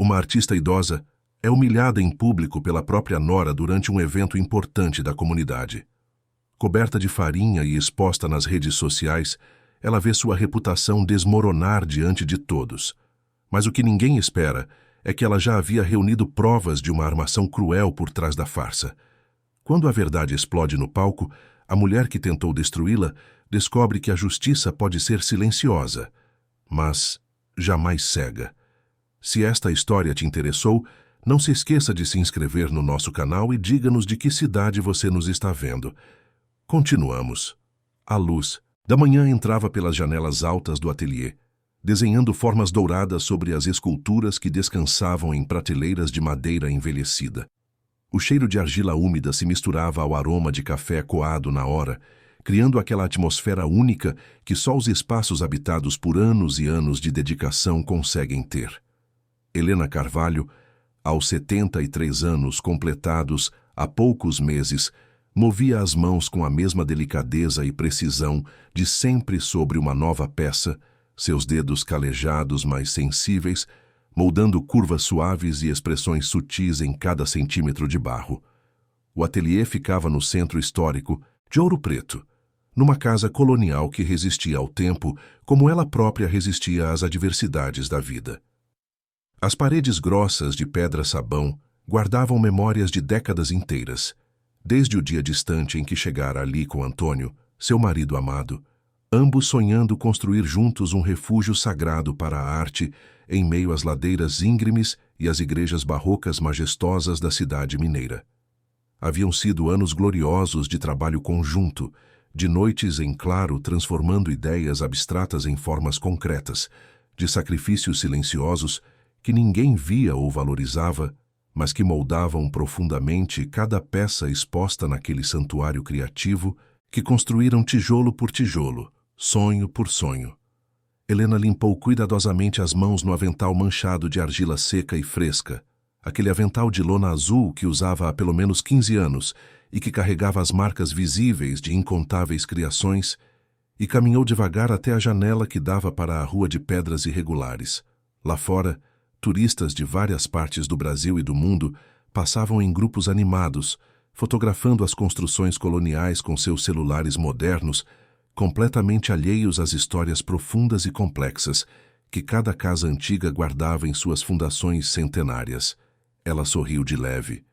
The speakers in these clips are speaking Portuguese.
uma artista idosa, é humilhada em público pela própria nora durante um evento importante da comunidade. Coberta de farinha e exposta nas redes sociais, ela vê sua reputação desmoronar diante de todos. Mas o que ninguém espera é que ela já havia reunido provas de uma armação cruel por trás da farsa. Quando a verdade explode no palco, a mulher que tentou destruí-la descobre que a justiça pode ser silenciosa, mas jamais cega. Se esta história te interessou, não se esqueça de se inscrever no nosso canal e diga-nos de que cidade você nos está vendo. Continuamos. A luz da manhã entrava pelas janelas altas do ateliê, desenhando formas douradas sobre as esculturas que descansavam em prateleiras de madeira envelhecida. O cheiro de argila úmida se misturava ao aroma de café coado na hora, criando aquela atmosfera única que só os espaços habitados por anos e anos de dedicação conseguem ter. Helena Carvalho, aos 73 anos completados há poucos meses, movia as mãos com a mesma delicadeza e precisão de sempre sobre uma nova peça, seus dedos calejados mas sensíveis, moldando curvas suaves e expressões sutis em cada centímetro de barro. O ateliê ficava no centro histórico de Ouro Preto, numa casa colonial que resistia ao tempo como ela própria resistia às adversidades da vida. As paredes grossas de pedra-sabão guardavam memórias de décadas inteiras, desde o dia distante em que chegara ali com Antônio, seu marido amado, ambos sonhando construir juntos um refúgio sagrado para a arte em meio às ladeiras íngremes e às igrejas barrocas majestosas da cidade mineira. Haviam sido anos gloriosos de trabalho conjunto, de noites em claro transformando ideias abstratas em formas concretas, de sacrifícios silenciosos que ninguém via ou valorizava, mas que moldavam profundamente cada peça exposta naquele santuário criativo que construíram tijolo por tijolo, sonho por sonho. Helena limpou cuidadosamente as mãos no avental manchado de argila seca e fresca, aquele avental de lona azul que usava há pelo menos 15 anos e que carregava as marcas visíveis de incontáveis criações, e caminhou devagar até a janela que dava para a rua de pedras irregulares. Lá fora, turistas de várias partes do Brasil e do mundo passavam em grupos animados, fotografando as construções coloniais com seus celulares modernos, completamente alheios às histórias profundas e complexas que cada casa antiga guardava em suas fundações centenárias. Ela sorriu de leve.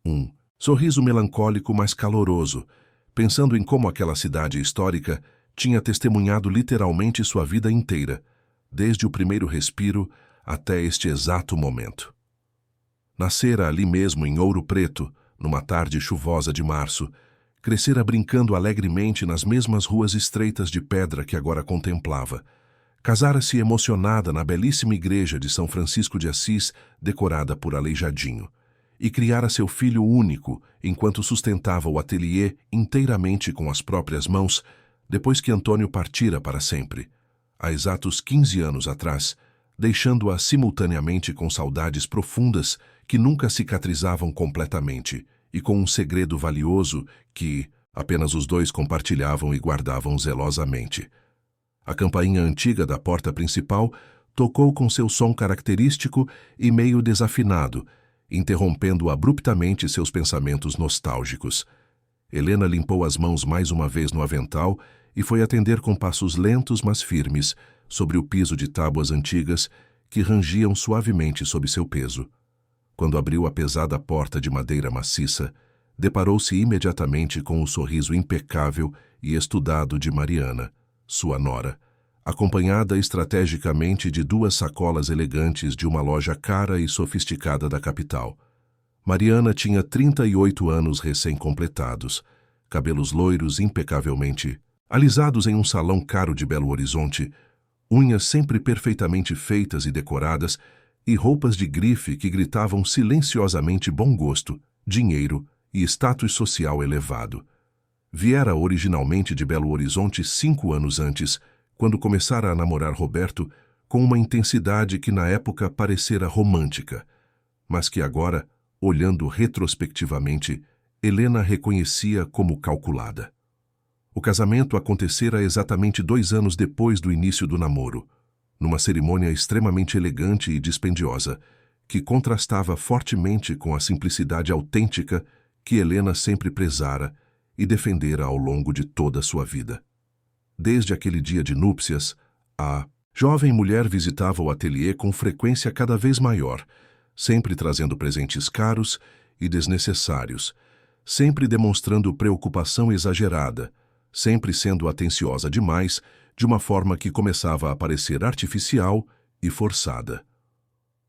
Um sorriso melancólico, mas caloroso, pensando em como aquela cidade histórica tinha testemunhado literalmente sua vida inteira, desde o primeiro respiro até este exato momento. Nascera ali mesmo em Ouro Preto, numa tarde chuvosa de março, crescera brincando alegremente nas mesmas ruas estreitas de pedra que agora contemplava. Casara-se emocionada na belíssima igreja de São Francisco de Assis, decorada por Aleijadinho, e criara seu filho único, enquanto sustentava o ateliê inteiramente com as próprias mãos, depois que Antônio partira para sempre, há exatos 15 anos atrás, deixando-a simultaneamente com saudades profundas que nunca cicatrizavam completamente e com um segredo valioso que apenas os dois compartilhavam e guardavam zelosamente. A campainha antiga da porta principal tocou com seu som característico e meio desafinado, interrompendo abruptamente seus pensamentos nostálgicos. Helena limpou as mãos mais uma vez no avental e foi atender com passos lentos mas firmes sobre o piso de tábuas antigas que rangiam suavemente sob seu peso. Quando abriu a pesada porta de madeira maciça, deparou-se imediatamente com o sorriso impecável e estudado de Mariana, sua nora, acompanhada estrategicamente de 2 sacolas elegantes de uma loja cara e sofisticada da capital. Mariana tinha 38 anos recém-completados, cabelos loiros impecavelmente alisados em um salão caro de Belo Horizonte, unhas sempre perfeitamente feitas e decoradas, e roupas de grife que gritavam silenciosamente bom gosto, dinheiro e status social elevado. Viera originalmente de Belo Horizonte 5 anos antes, quando começara a namorar Roberto, com uma intensidade que na época parecera romântica, mas que agora, olhando retrospectivamente, Helena reconhecia como calculada. O casamento acontecera exatamente 2 anos depois do início do namoro, numa cerimônia extremamente elegante e dispendiosa, que contrastava fortemente com a simplicidade autêntica que Helena sempre prezara e defendera ao longo de toda a sua vida. Desde aquele dia de núpcias, a jovem mulher visitava o ateliê com frequência cada vez maior, sempre trazendo presentes caros e desnecessários, sempre demonstrando preocupação exagerada, sempre sendo atenciosa demais, de uma forma que começava a parecer artificial e forçada.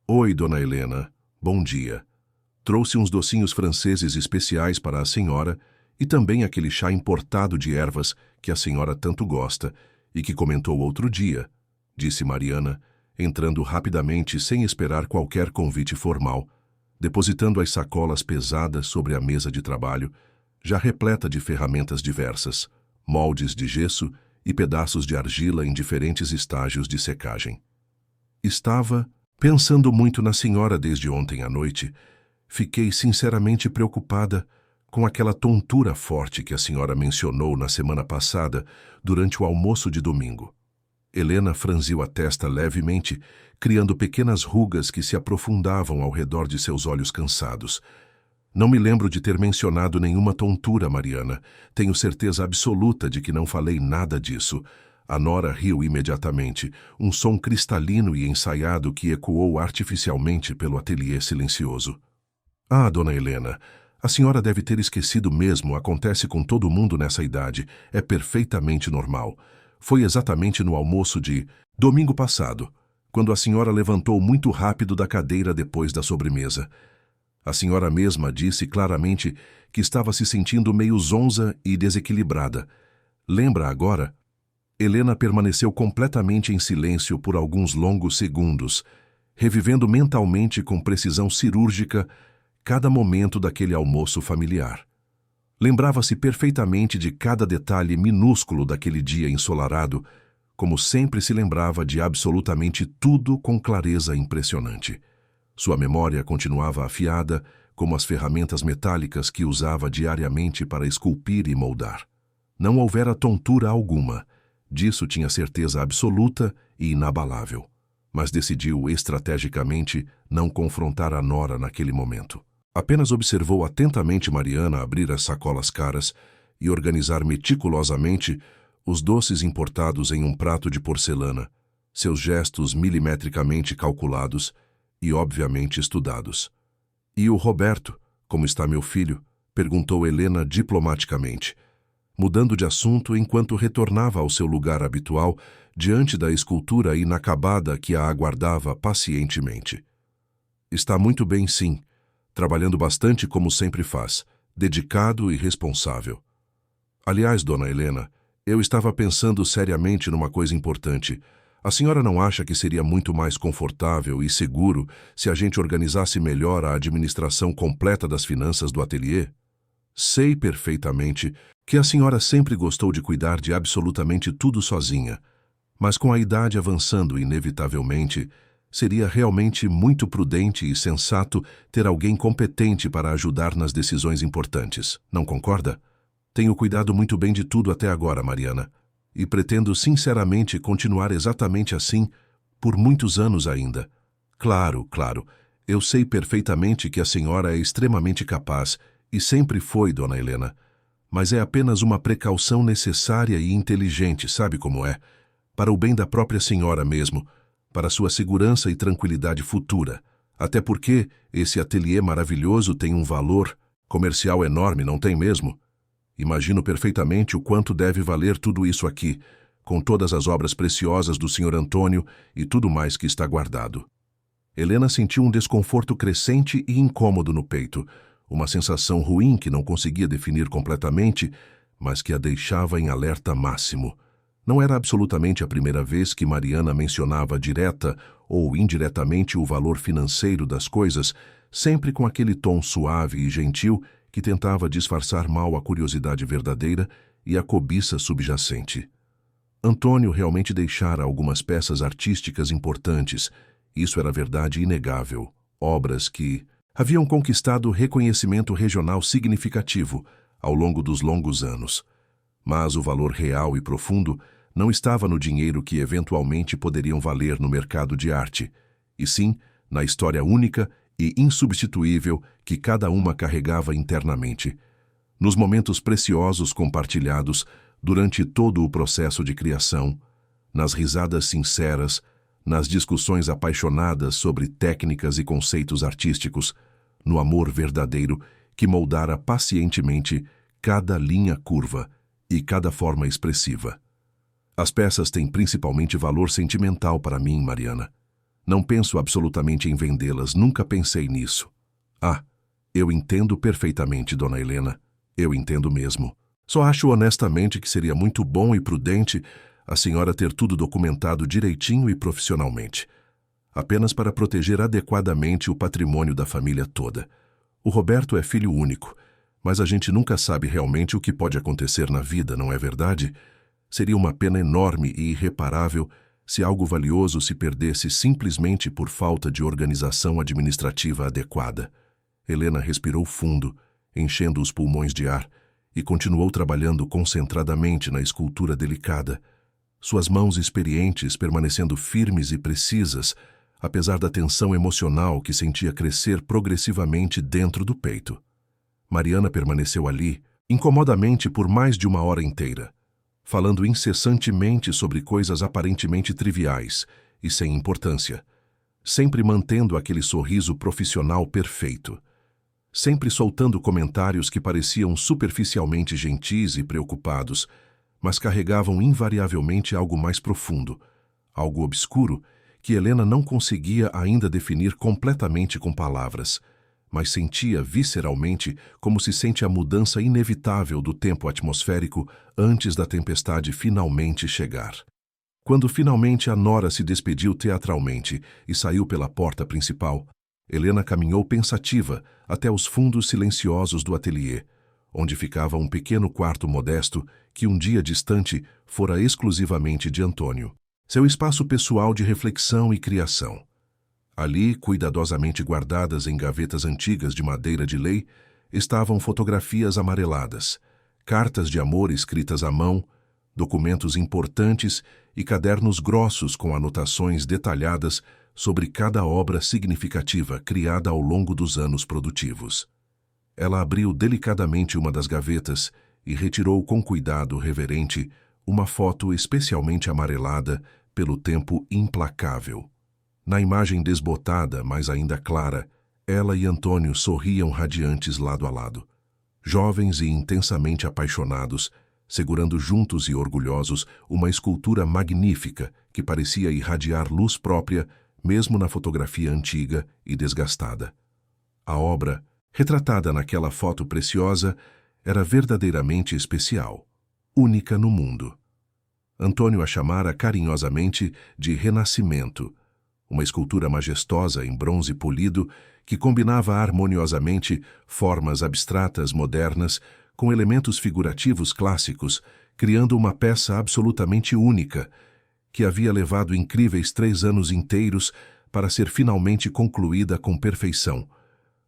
Oi, dona Helena, bom dia. Trouxe uns docinhos franceses especiais para a senhora e também aquele chá importado de ervas que a senhora tanto gosta e que comentou outro dia, disse Mariana, entrando rapidamente sem esperar qualquer convite formal, depositando as sacolas pesadas sobre a mesa de trabalho, já repleta de ferramentas diversas, moldes de gesso e pedaços de argila em diferentes estágios de secagem. Estava pensando muito na senhora desde ontem à noite. Fiquei sinceramente preocupada com aquela tontura forte que a senhora mencionou na semana passada, durante o almoço de domingo. Helena franziu a testa levemente, criando pequenas rugas que se aprofundavam ao redor de seus olhos cansados. Não me lembro de ter mencionado nenhuma tontura, Mariana. Tenho certeza absoluta de que não falei nada disso. A nora riu imediatamente, um som cristalino e ensaiado que ecoou artificialmente pelo ateliê silencioso. Ah, dona Helena, a senhora deve ter esquecido mesmo, acontece com todo mundo nessa idade, é perfeitamente normal. Foi exatamente no almoço de domingo passado, quando a senhora levantou muito rápido da cadeira depois da sobremesa. A senhora mesma disse claramente que estava se sentindo meio zonza e desequilibrada. Lembra agora? Helena permaneceu completamente em silêncio por alguns longos segundos, revivendo mentalmente com precisão cirúrgica cada momento daquele almoço familiar. Lembrava-se perfeitamente de cada detalhe minúsculo daquele dia ensolarado, como sempre se lembrava de absolutamente tudo com clareza impressionante. Sua memória continuava afiada, como as ferramentas metálicas que usava diariamente para esculpir e moldar. Não houvera tontura alguma, disso tinha certeza absoluta e inabalável, mas decidiu estrategicamente não confrontar a nora naquele momento. Apenas observou atentamente Mariana abrir as sacolas caras e organizar meticulosamente os doces importados em um prato de porcelana, seus gestos milimetricamente calculados e obviamente estudados. E o Roberto, como está meu filho? Perguntou Helena diplomaticamente, mudando de assunto enquanto retornava ao seu lugar habitual diante da escultura inacabada que a aguardava pacientemente. Está muito bem, sim. Trabalhando bastante como sempre faz, dedicado e responsável. Aliás, dona Helena, eu estava pensando seriamente numa coisa importante. A senhora não acha que seria muito mais confortável e seguro se a gente organizasse melhor a administração completa das finanças do ateliê? Sei perfeitamente que a senhora sempre gostou de cuidar de absolutamente tudo sozinha, mas com a idade avançando inevitavelmente, seria realmente muito prudente e sensato ter alguém competente para ajudar nas decisões importantes. Não concorda? Tenho cuidado muito bem de tudo até agora, Mariana, e pretendo sinceramente continuar exatamente assim por muitos anos ainda. Claro, eu sei perfeitamente que a senhora é extremamente capaz, e sempre foi, dona Helena, mas é apenas uma precaução necessária e inteligente, sabe como é? Para o bem da própria senhora mesmo, para sua segurança e tranquilidade futura, até porque esse ateliê maravilhoso tem um valor comercial enorme, não tem mesmo? Imagino perfeitamente o quanto deve valer tudo isso aqui, com todas as obras preciosas do Sr. Antônio e tudo mais que está guardado. Helena sentiu um desconforto crescente e incômodo no peito, uma sensação ruim que não conseguia definir completamente, mas que a deixava em alerta máximo. Não era absolutamente a primeira vez que Mariana mencionava direta ou indiretamente o valor financeiro das coisas, sempre com aquele tom suave e gentil que tentava disfarçar mal a curiosidade verdadeira e a cobiça subjacente. Antônio realmente deixara algumas peças artísticas importantes, isso era verdade inegável, obras que haviam conquistado reconhecimento regional significativo ao longo dos longos anos. Mas o valor real e profundo não estava no dinheiro que eventualmente poderiam valer no mercado de arte, e sim na história única e insubstituível que cada uma carregava internamente, nos momentos preciosos compartilhados durante todo o processo de criação, nas risadas sinceras, nas discussões apaixonadas sobre técnicas e conceitos artísticos, no amor verdadeiro que moldara pacientemente cada linha curva e cada forma expressiva. As peças têm principalmente valor sentimental para mim, Mariana. Não penso absolutamente em vendê-las, nunca pensei nisso. Ah, eu entendo perfeitamente, Dona Helena. Eu entendo mesmo. Só acho honestamente que seria muito bom e prudente a senhora ter tudo documentado direitinho e profissionalmente, apenas para proteger adequadamente o patrimônio da família toda. O Roberto é filho único, mas a gente nunca sabe realmente o que pode acontecer na vida, não é verdade? Seria uma pena enorme e irreparável se algo valioso se perdesse simplesmente por falta de organização administrativa adequada. Helena respirou fundo, enchendo os pulmões de ar, e continuou trabalhando concentradamente na escultura delicada, suas mãos experientes permanecendo firmes e precisas, apesar da tensão emocional que sentia crescer progressivamente dentro do peito. Mariana permaneceu ali, incomodamente por mais de 1 hora inteira, falando incessantemente sobre coisas aparentemente triviais e sem importância, sempre mantendo aquele sorriso profissional perfeito, sempre soltando comentários que pareciam superficialmente gentis e preocupados, mas carregavam invariavelmente algo mais profundo, algo obscuro que Helena não conseguia ainda definir completamente com palavras, mas sentia visceralmente como se sente a mudança inevitável do tempo atmosférico antes da tempestade finalmente chegar. Quando finalmente a nora se despediu teatralmente e saiu pela porta principal, Helena caminhou pensativa até os fundos silenciosos do ateliê, onde ficava um pequeno quarto modesto que um dia distante fora exclusivamente de Antônio, seu espaço pessoal de reflexão e criação. Ali, cuidadosamente guardadas em gavetas antigas de madeira de lei, estavam fotografias amareladas, cartas de amor escritas à mão, documentos importantes e cadernos grossos com anotações detalhadas sobre cada obra significativa criada ao longo dos anos produtivos. Ela abriu delicadamente uma das gavetas e retirou com cuidado reverente uma foto especialmente amarelada pelo tempo implacável. Na imagem desbotada, mas ainda clara, ela e Antônio sorriam radiantes lado a lado, jovens e intensamente apaixonados, segurando juntos e orgulhosos uma escultura magnífica que parecia irradiar luz própria, mesmo na fotografia antiga e desgastada. A obra, retratada naquela foto preciosa, era verdadeiramente especial, única no mundo. Antônio a chamara carinhosamente de Renascimento, uma escultura majestosa em bronze polido que combinava harmoniosamente formas abstratas modernas com elementos figurativos clássicos, criando uma peça absolutamente única, que havia levado incríveis 3 anos inteiros para ser finalmente concluída com perfeição.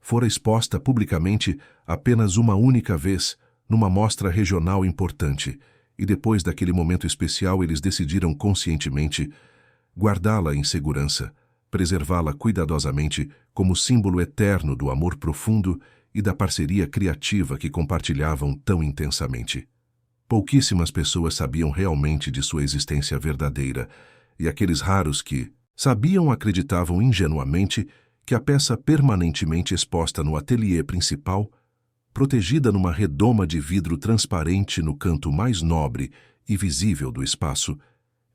Fora exposta publicamente apenas uma única vez, numa mostra regional importante, e depois daquele momento especial eles decidiram conscientemente guardá-la em segurança, preservá-la cuidadosamente como símbolo eterno do amor profundo e da parceria criativa que compartilhavam tão intensamente. Pouquíssimas pessoas sabiam realmente de sua existência verdadeira, e aqueles raros que sabiam acreditavam ingenuamente que a peça permanentemente exposta no ateliê principal, protegida numa redoma de vidro transparente no canto mais nobre e visível do espaço,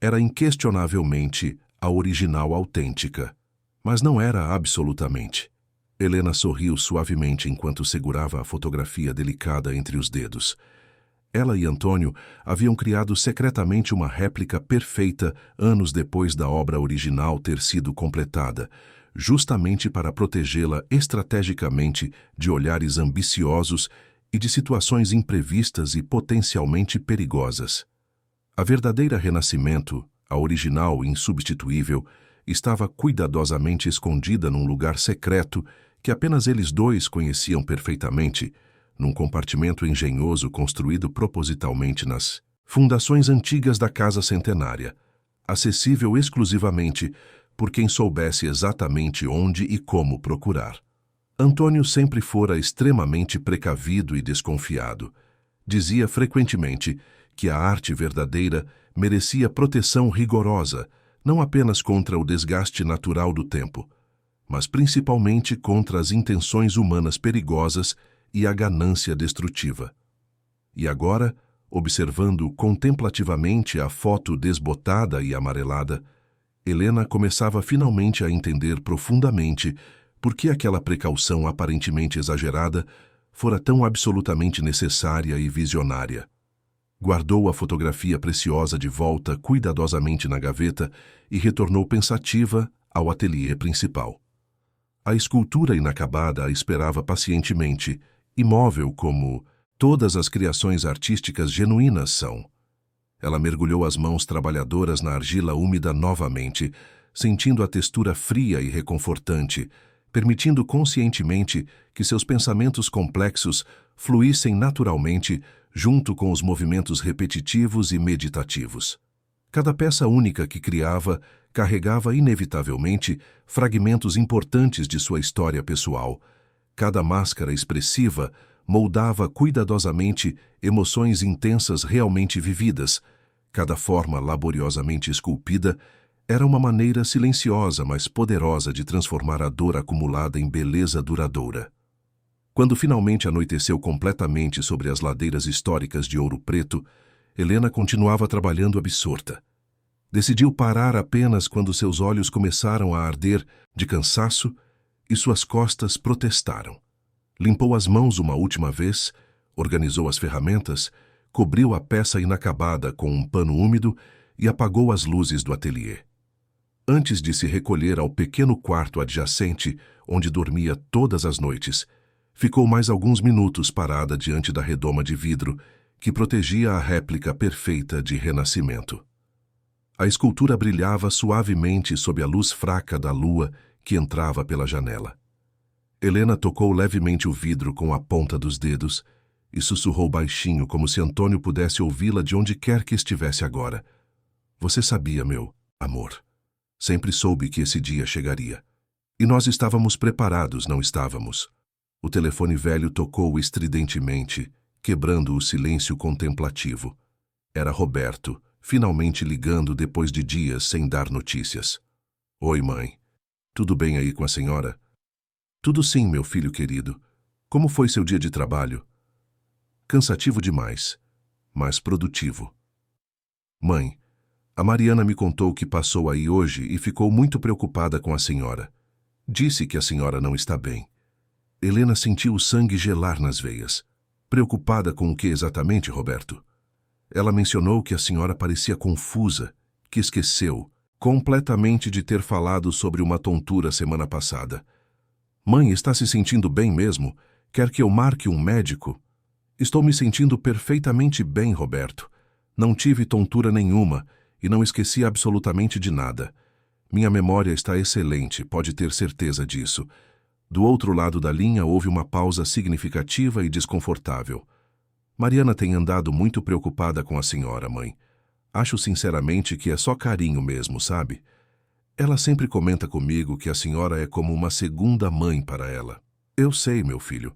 era inquestionavelmente a original autêntica, mas não era absolutamente. Helena sorriu suavemente enquanto segurava a fotografia delicada entre os dedos. Ela e Antônio haviam criado secretamente uma réplica perfeita anos depois da obra original ter sido completada, justamente para protegê-la estrategicamente de olhares ambiciosos e de situações imprevistas e potencialmente perigosas. A verdadeira Renascimento, a original insubstituível, estava cuidadosamente escondida num lugar secreto que apenas eles dois conheciam perfeitamente, num compartimento engenhoso construído propositalmente nas fundações antigas da Casa Centenária, acessível exclusivamente por quem soubesse exatamente onde e como procurar. Antônio sempre fora extremamente precavido e desconfiado. Dizia frequentemente que a arte verdadeira merecia proteção rigorosa, não apenas contra o desgaste natural do tempo, mas principalmente contra as intenções humanas perigosas e a ganância destrutiva. E agora, observando contemplativamente a foto desbotada e amarelada, Helena começava finalmente a entender profundamente por que aquela precaução aparentemente exagerada fora tão absolutamente necessária e visionária. Guardou a fotografia preciosa de volta cuidadosamente na gaveta e retornou pensativa ao ateliê principal. A escultura inacabada a esperava pacientemente, imóvel como todas as criações artísticas genuínas são. Ela mergulhou as mãos trabalhadoras na argila úmida novamente, sentindo a textura fria e reconfortante, permitindo conscientemente que seus pensamentos complexos fluíssem naturalmente junto com os movimentos repetitivos e meditativos. Cada peça única que criava carregava inevitavelmente fragmentos importantes de sua história pessoal. Cada máscara expressiva moldava cuidadosamente emoções intensas realmente vividas. Cada forma laboriosamente esculpida era uma maneira silenciosa, mas poderosa de transformar a dor acumulada em beleza duradoura. Quando finalmente anoiteceu completamente sobre as ladeiras históricas de Ouro Preto, Helena continuava trabalhando absorta. Decidiu parar apenas quando seus olhos começaram a arder de cansaço e suas costas protestaram. Limpou as mãos uma última vez, organizou as ferramentas, cobriu a peça inacabada com um pano úmido e apagou as luzes do ateliê. Antes de se recolher ao pequeno quarto adjacente, onde dormia todas as noites, ficou mais alguns minutos parada diante da redoma de vidro que protegia a réplica perfeita de renascimento. A escultura brilhava suavemente sob a luz fraca da lua que entrava pela janela. Helena tocou levemente o vidro com a ponta dos dedos e sussurrou baixinho como se Antônio pudesse ouvi-la de onde quer que estivesse agora. Você sabia, meu amor. Sempre soube que esse dia chegaria. E nós estávamos preparados, não estávamos? O telefone velho tocou estridentemente, quebrando o silêncio contemplativo. Era Roberto, finalmente ligando depois de dias sem dar notícias. Oi, mãe. Tudo bem aí com a senhora? Tudo sim, meu filho querido. Como foi seu dia de trabalho? Cansativo demais, mas produtivo. Mãe, a Mariana me contou que passou aí hoje e ficou muito preocupada com a senhora. Disse que a senhora não está bem. Helena sentiu o sangue gelar nas veias. Preocupada com o que exatamente, Roberto? Ela mencionou que a senhora parecia confusa, que esqueceu completamente de ter falado sobre uma tontura semana passada. Mãe, está se sentindo bem mesmo? Quer que eu marque um médico? Estou me sentindo perfeitamente bem, Roberto. Não tive tontura nenhuma e não esqueci absolutamente de nada. Minha memória está excelente, pode ter certeza disso. Do outro lado da linha houve uma pausa significativa e desconfortável. Mariana tem andado muito preocupada com a senhora, mãe. Acho sinceramente que é só carinho mesmo, sabe? Ela sempre comenta comigo que a senhora é como uma segunda mãe para ela. Eu sei, meu filho,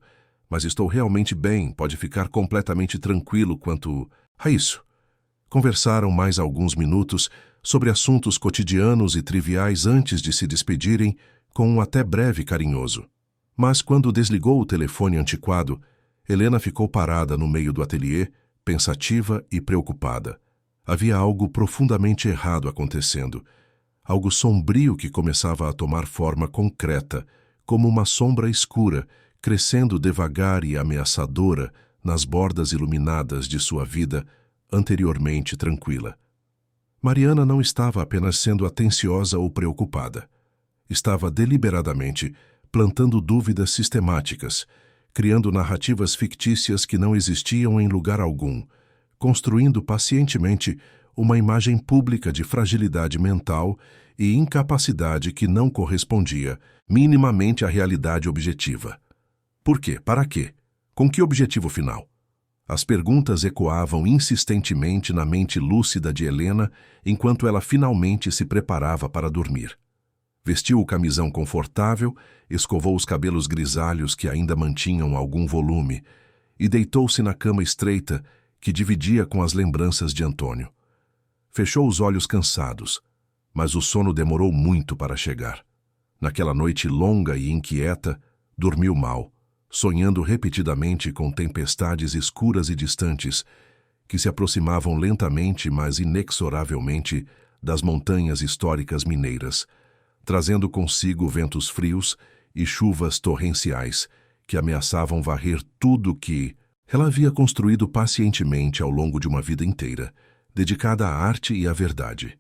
mas estou realmente bem, pode ficar completamente tranquilo quanto a isso. Conversaram mais alguns minutos sobre assuntos cotidianos e triviais antes de se despedirem, com um até breve carinhoso. Mas quando desligou o telefone antiquado, Helena ficou parada no meio do ateliê, pensativa e preocupada. Havia algo profundamente errado acontecendo. Algo sombrio que começava a tomar forma concreta, como uma sombra escura, crescendo devagar e ameaçadora nas bordas iluminadas de sua vida, anteriormente tranquila. Mariana não estava apenas sendo atenciosa ou preocupada. Estava deliberadamente plantando dúvidas sistemáticas, criando narrativas fictícias que não existiam em lugar algum, construindo pacientemente uma imagem pública de fragilidade mental e incapacidade que não correspondia minimamente à realidade objetiva. Por quê? Para quê? Com que objetivo final? As perguntas ecoavam insistentemente na mente lúcida de Helena enquanto ela finalmente se preparava para dormir. Vestiu o camisão confortável, escovou os cabelos grisalhos que ainda mantinham algum volume e deitou-se na cama estreita que dividia com as lembranças de Antônio. Fechou os olhos cansados, mas o sono demorou muito para chegar. Naquela noite longa e inquieta, dormiu mal, sonhando repetidamente com tempestades escuras e distantes que se aproximavam lentamente, mas inexoravelmente, das montanhas históricas mineiras, trazendo consigo ventos frios e chuvas torrenciais que ameaçavam varrer tudo que ela havia construído pacientemente ao longo de uma vida inteira, dedicada à arte e à verdade.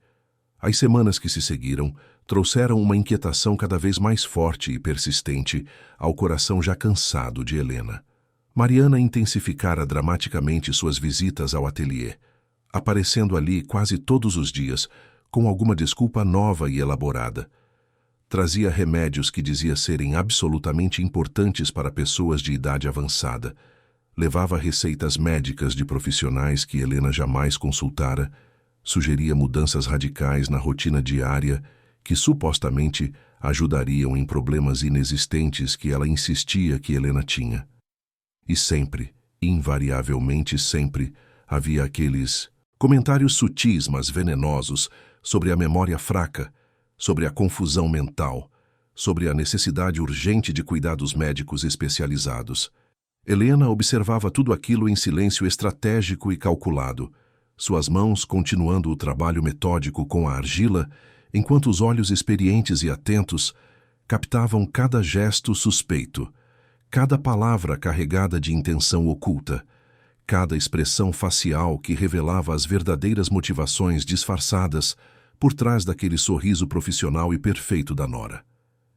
As semanas que se seguiram trouxeram uma inquietação cada vez mais forte e persistente ao coração já cansado de Helena. Mariana intensificara dramaticamente suas visitas ao ateliê, aparecendo ali quase todos os dias com alguma desculpa nova e elaborada. Trazia remédios que dizia serem absolutamente importantes para pessoas de idade avançada. Levava receitas médicas de profissionais que Helena jamais consultara. Sugeria mudanças radicais na rotina diária que supostamente ajudariam em problemas inexistentes que ela insistia que Helena tinha. E sempre, invariavelmente sempre, havia aqueles comentários sutis, mas venenosos, sobre a memória fraca, sobre a confusão mental, sobre a necessidade urgente de cuidados médicos especializados. Helena observava tudo aquilo em silêncio estratégico e calculado, suas mãos continuando o trabalho metódico com a argila, enquanto os olhos experientes e atentos captavam cada gesto suspeito, cada palavra carregada de intenção oculta, cada expressão facial que revelava as verdadeiras motivações disfarçadas por trás daquele sorriso profissional e perfeito da nora.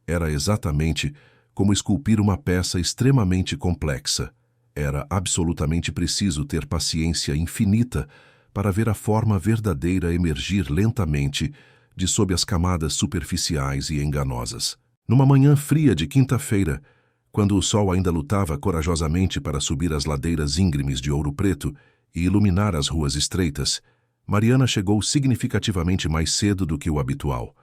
Era exatamente como esculpir uma peça extremamente complexa. Era absolutamente preciso ter paciência infinita para ver a forma verdadeira emergir lentamente de sob as camadas superficiais e enganosas. Numa manhã fria de quinta-feira, quando o sol ainda lutava corajosamente para subir as ladeiras íngremes de Ouro Preto e iluminar as ruas estreitas, Mariana chegou significativamente mais cedo do que o habitual.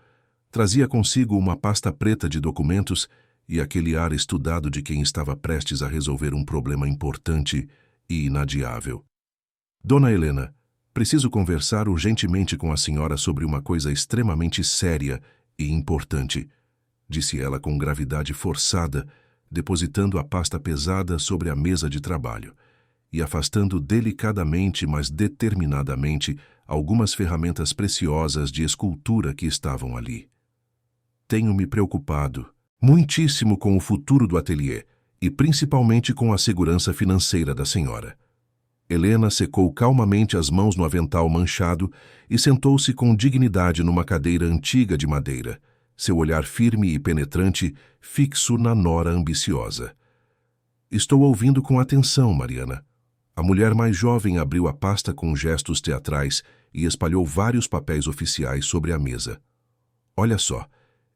Trazia consigo uma pasta preta de documentos e aquele ar estudado de quem estava prestes a resolver um problema importante e inadiável. Dona Helena, preciso conversar urgentemente com a senhora sobre uma coisa extremamente séria e importante, disse ela com gravidade forçada, depositando a pasta pesada sobre a mesa de trabalho e afastando delicadamente, mas determinadamente, algumas ferramentas preciosas de escultura que estavam ali. Tenho me preocupado muitíssimo com o futuro do ateliê e principalmente com a segurança financeira da senhora. Helena secou calmamente as mãos no avental manchado e sentou-se com dignidade numa cadeira antiga de madeira, seu olhar firme e penetrante fixo na nora ambiciosa. Estou ouvindo com atenção, Mariana. A mulher mais jovem abriu a pasta com gestos teatrais e espalhou vários papéis oficiais sobre a mesa. Olha só,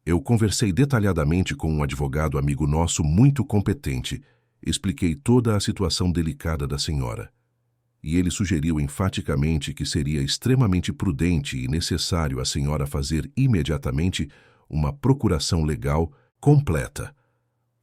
eu conversei detalhadamente com um advogado amigo nosso muito competente, expliquei toda a situação delicada da senhora. E ele sugeriu enfaticamente que seria extremamente prudente e necessário a senhora fazer imediatamente uma procuração legal completa.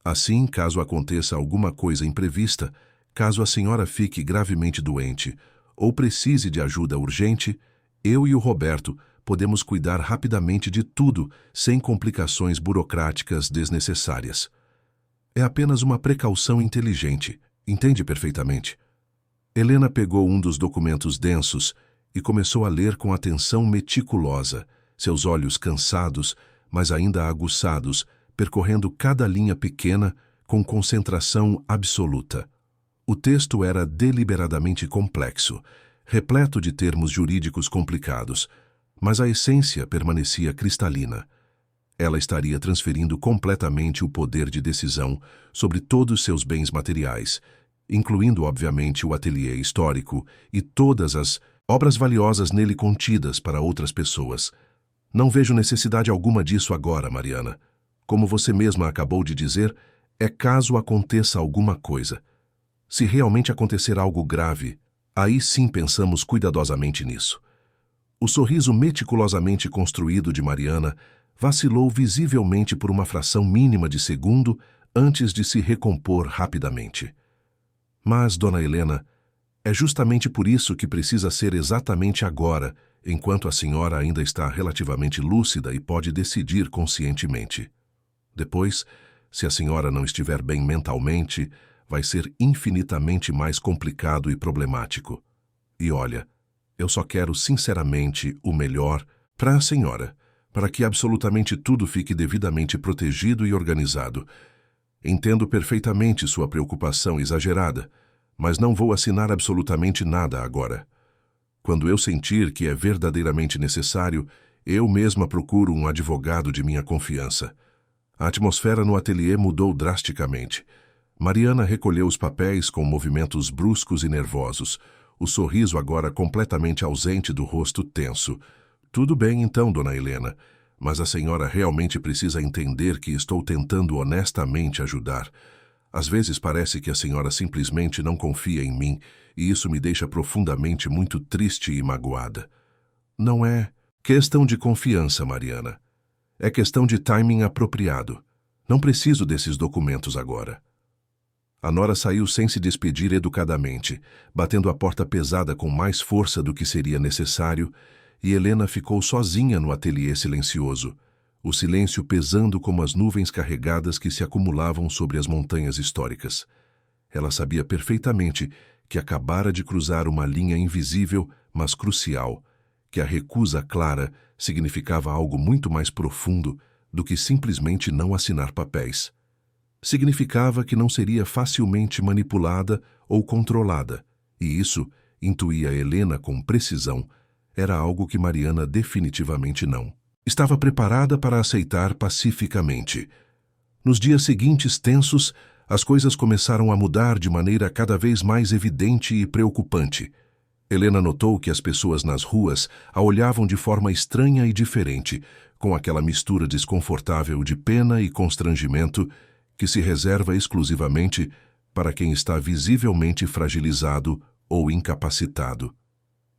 Assim, caso aconteça alguma coisa imprevista, caso a senhora fique gravemente doente ou precise de ajuda urgente, eu e o Roberto podemos cuidar rapidamente de tudo sem complicações burocráticas desnecessárias. É apenas uma precaução inteligente, entende perfeitamente? Helena pegou um dos documentos densos e começou a ler com atenção meticulosa, seus olhos cansados, mas ainda aguçados, percorrendo cada linha pequena com concentração absoluta. O texto era deliberadamente complexo, repleto de termos jurídicos complicados, mas a essência permanecia cristalina. Ela estaria transferindo completamente o poder de decisão sobre todos seus bens materiais, incluindo, obviamente, o ateliê histórico e todas as obras valiosas nele contidas para outras pessoas. Não vejo necessidade alguma disso agora, Mariana. Como você mesma acabou de dizer, é caso aconteça alguma coisa. Se realmente acontecer algo grave, aí sim pensamos cuidadosamente nisso. O sorriso meticulosamente construído de Mariana vacilou visivelmente por uma fração mínima de segundo antes de se recompor rapidamente. Mas, Dona Helena, é justamente por isso que precisa ser exatamente agora, enquanto a senhora ainda está relativamente lúcida e pode decidir conscientemente. Depois, se a senhora não estiver bem mentalmente, vai ser infinitamente mais complicado e problemático. E olha, eu só quero sinceramente o melhor para a senhora, para que absolutamente tudo fique devidamente protegido e organizado. Entendo perfeitamente sua preocupação exagerada, mas não vou assinar absolutamente nada agora. Quando eu sentir que é verdadeiramente necessário, eu mesma procuro um advogado de minha confiança. A atmosfera no ateliê mudou drasticamente. Mariana recolheu os papéis com movimentos bruscos e nervosos, o sorriso agora completamente ausente do rosto tenso. Tudo bem então, Dona Helena, mas a senhora realmente precisa entender que estou tentando honestamente ajudar. Às vezes parece que a senhora simplesmente não confia em mim, e isso me deixa profundamente muito triste e magoada. Não é questão de confiança, Mariana. É questão de timing apropriado. Não preciso desses documentos agora. A nora saiu sem se despedir educadamente, batendo a porta pesada com mais força do que seria necessário, e Helena ficou sozinha no ateliê silencioso, o silêncio pesando como as nuvens carregadas que se acumulavam sobre as montanhas históricas. Ela sabia perfeitamente que acabara de cruzar uma linha invisível, mas crucial, que a recusa clara significava algo muito mais profundo do que simplesmente não assinar papéis. Significava que não seria facilmente manipulada ou controlada, e isso, intuía Helena com precisão, era algo que Mariana definitivamente não estava preparada para aceitar pacificamente. Nos dias seguintes tensos, as coisas começaram a mudar de maneira cada vez mais evidente e preocupante. Helena notou que as pessoas nas ruas a olhavam de forma estranha e diferente, com aquela mistura desconfortável de pena e constrangimento que se reserva exclusivamente para quem está visivelmente fragilizado ou incapacitado.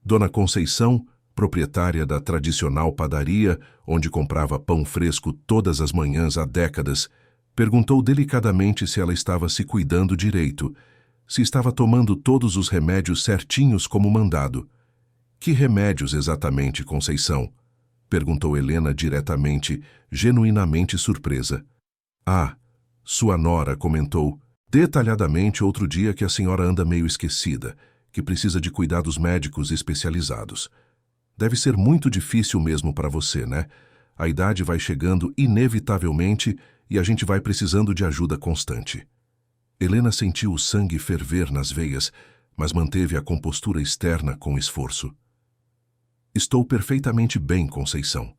Dona Conceição, proprietária da tradicional padaria, onde comprava pão fresco todas as manhãs há décadas, perguntou delicadamente se ela estava se cuidando direito, se estava tomando todos os remédios certinhos como mandado. Que remédios exatamente, Conceição? Perguntou Helena diretamente, genuinamente surpresa. Ah, sua nora comentou detalhadamente outro dia que a senhora anda meio esquecida, que precisa de cuidados médicos especializados. Deve ser muito difícil mesmo para você, né? A idade vai chegando inevitavelmente e a gente vai precisando de ajuda constante. Helena sentiu o sangue ferver nas veias, mas manteve a compostura externa com esforço. Estou perfeitamente bem, Conceição.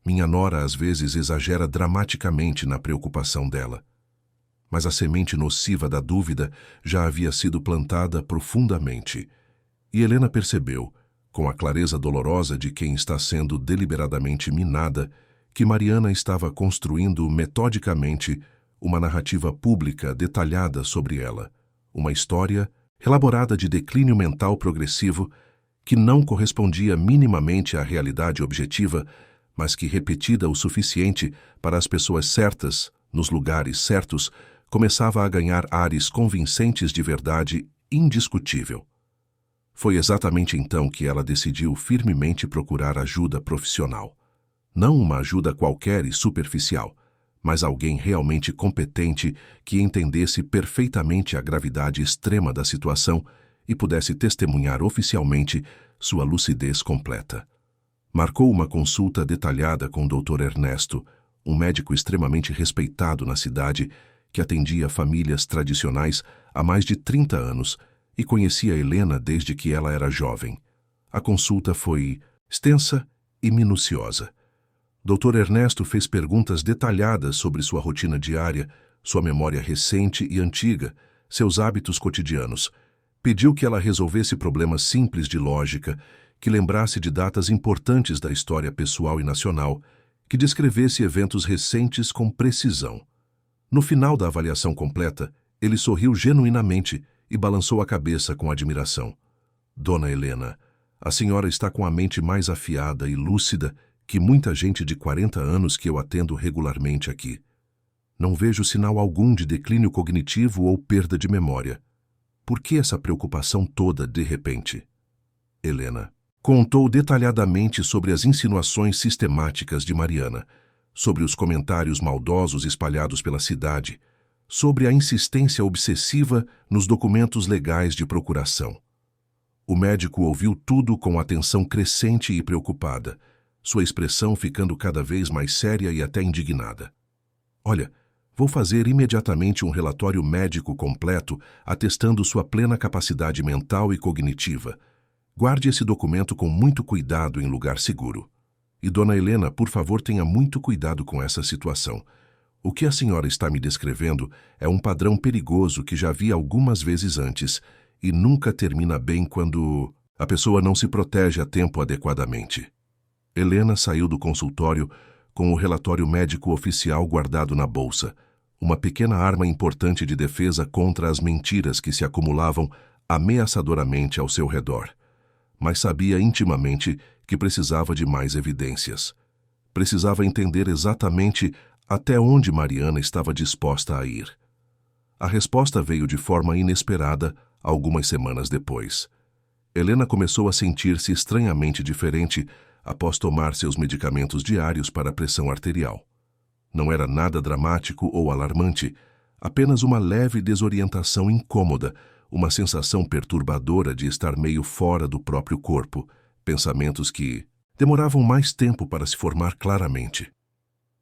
Minha nora às vezes exagera dramaticamente na preocupação dela. Mas a semente nociva da dúvida já havia sido plantada profundamente, e Helena percebeu, com a clareza dolorosa de quem está sendo deliberadamente minada, que Mariana estava construindo metodicamente uma narrativa pública detalhada sobre ela, uma história elaborada de declínio mental progressivo que não correspondia minimamente à realidade objetiva, mas que, repetida o suficiente para as pessoas certas, nos lugares certos, começava a ganhar ares convincentes de verdade indiscutível. Foi exatamente então que ela decidiu firmemente procurar ajuda profissional. Não uma ajuda qualquer e superficial, mas alguém realmente competente que entendesse perfeitamente a gravidade extrema da situação e pudesse testemunhar oficialmente sua lucidez completa. Marcou uma consulta detalhada com o Dr. Ernesto, um médico extremamente respeitado na cidade que atendia famílias tradicionais há mais de 30 anos e conhecia Helena desde que ela era jovem. A consulta foi extensa e minuciosa. Dr. Ernesto fez perguntas detalhadas sobre sua rotina diária, sua memória recente e antiga, seus hábitos cotidianos. Pediu que ela resolvesse problemas simples de lógica, que lembrasse de datas importantes da história pessoal e nacional, que descrevesse eventos recentes com precisão. No final da avaliação completa, ele sorriu genuinamente e balançou a cabeça com admiração. Dona Helena, a senhora está com a mente mais afiada e lúcida que muita gente de 40 anos que eu atendo regularmente aqui. Não vejo sinal algum de declínio cognitivo ou perda de memória. Por que essa preocupação toda de repente? Helena contou detalhadamente sobre as insinuações sistemáticas de Mariana, sobre os comentários maldosos espalhados pela cidade, sobre a insistência obsessiva nos documentos legais de procuração. O médico ouviu tudo com atenção crescente e preocupada, sua expressão ficando cada vez mais séria e até indignada. Olha, vou fazer imediatamente um relatório médico completo atestando sua plena capacidade mental e cognitiva. Guarde esse documento com muito cuidado em lugar seguro. E, Dona Helena, por favor, tenha muito cuidado com essa situação. O que a senhora está me descrevendo é um padrão perigoso que já vi algumas vezes antes e nunca termina bem quando a pessoa não se protege a tempo adequadamente. Helena saiu do consultório com o relatório médico oficial guardado na bolsa, uma pequena arma importante de defesa contra as mentiras que se acumulavam ameaçadoramente ao seu redor. Mas sabia intimamente que precisava de mais evidências. Precisava entender exatamente até onde Mariana estava disposta a ir. A resposta veio de forma inesperada algumas semanas depois. Helena começou a sentir-se estranhamente diferente após tomar seus medicamentos diários para a pressão arterial. Não era nada dramático ou alarmante, apenas uma leve desorientação incômoda, uma sensação perturbadora de estar meio fora do próprio corpo, pensamentos que demoravam mais tempo para se formar claramente.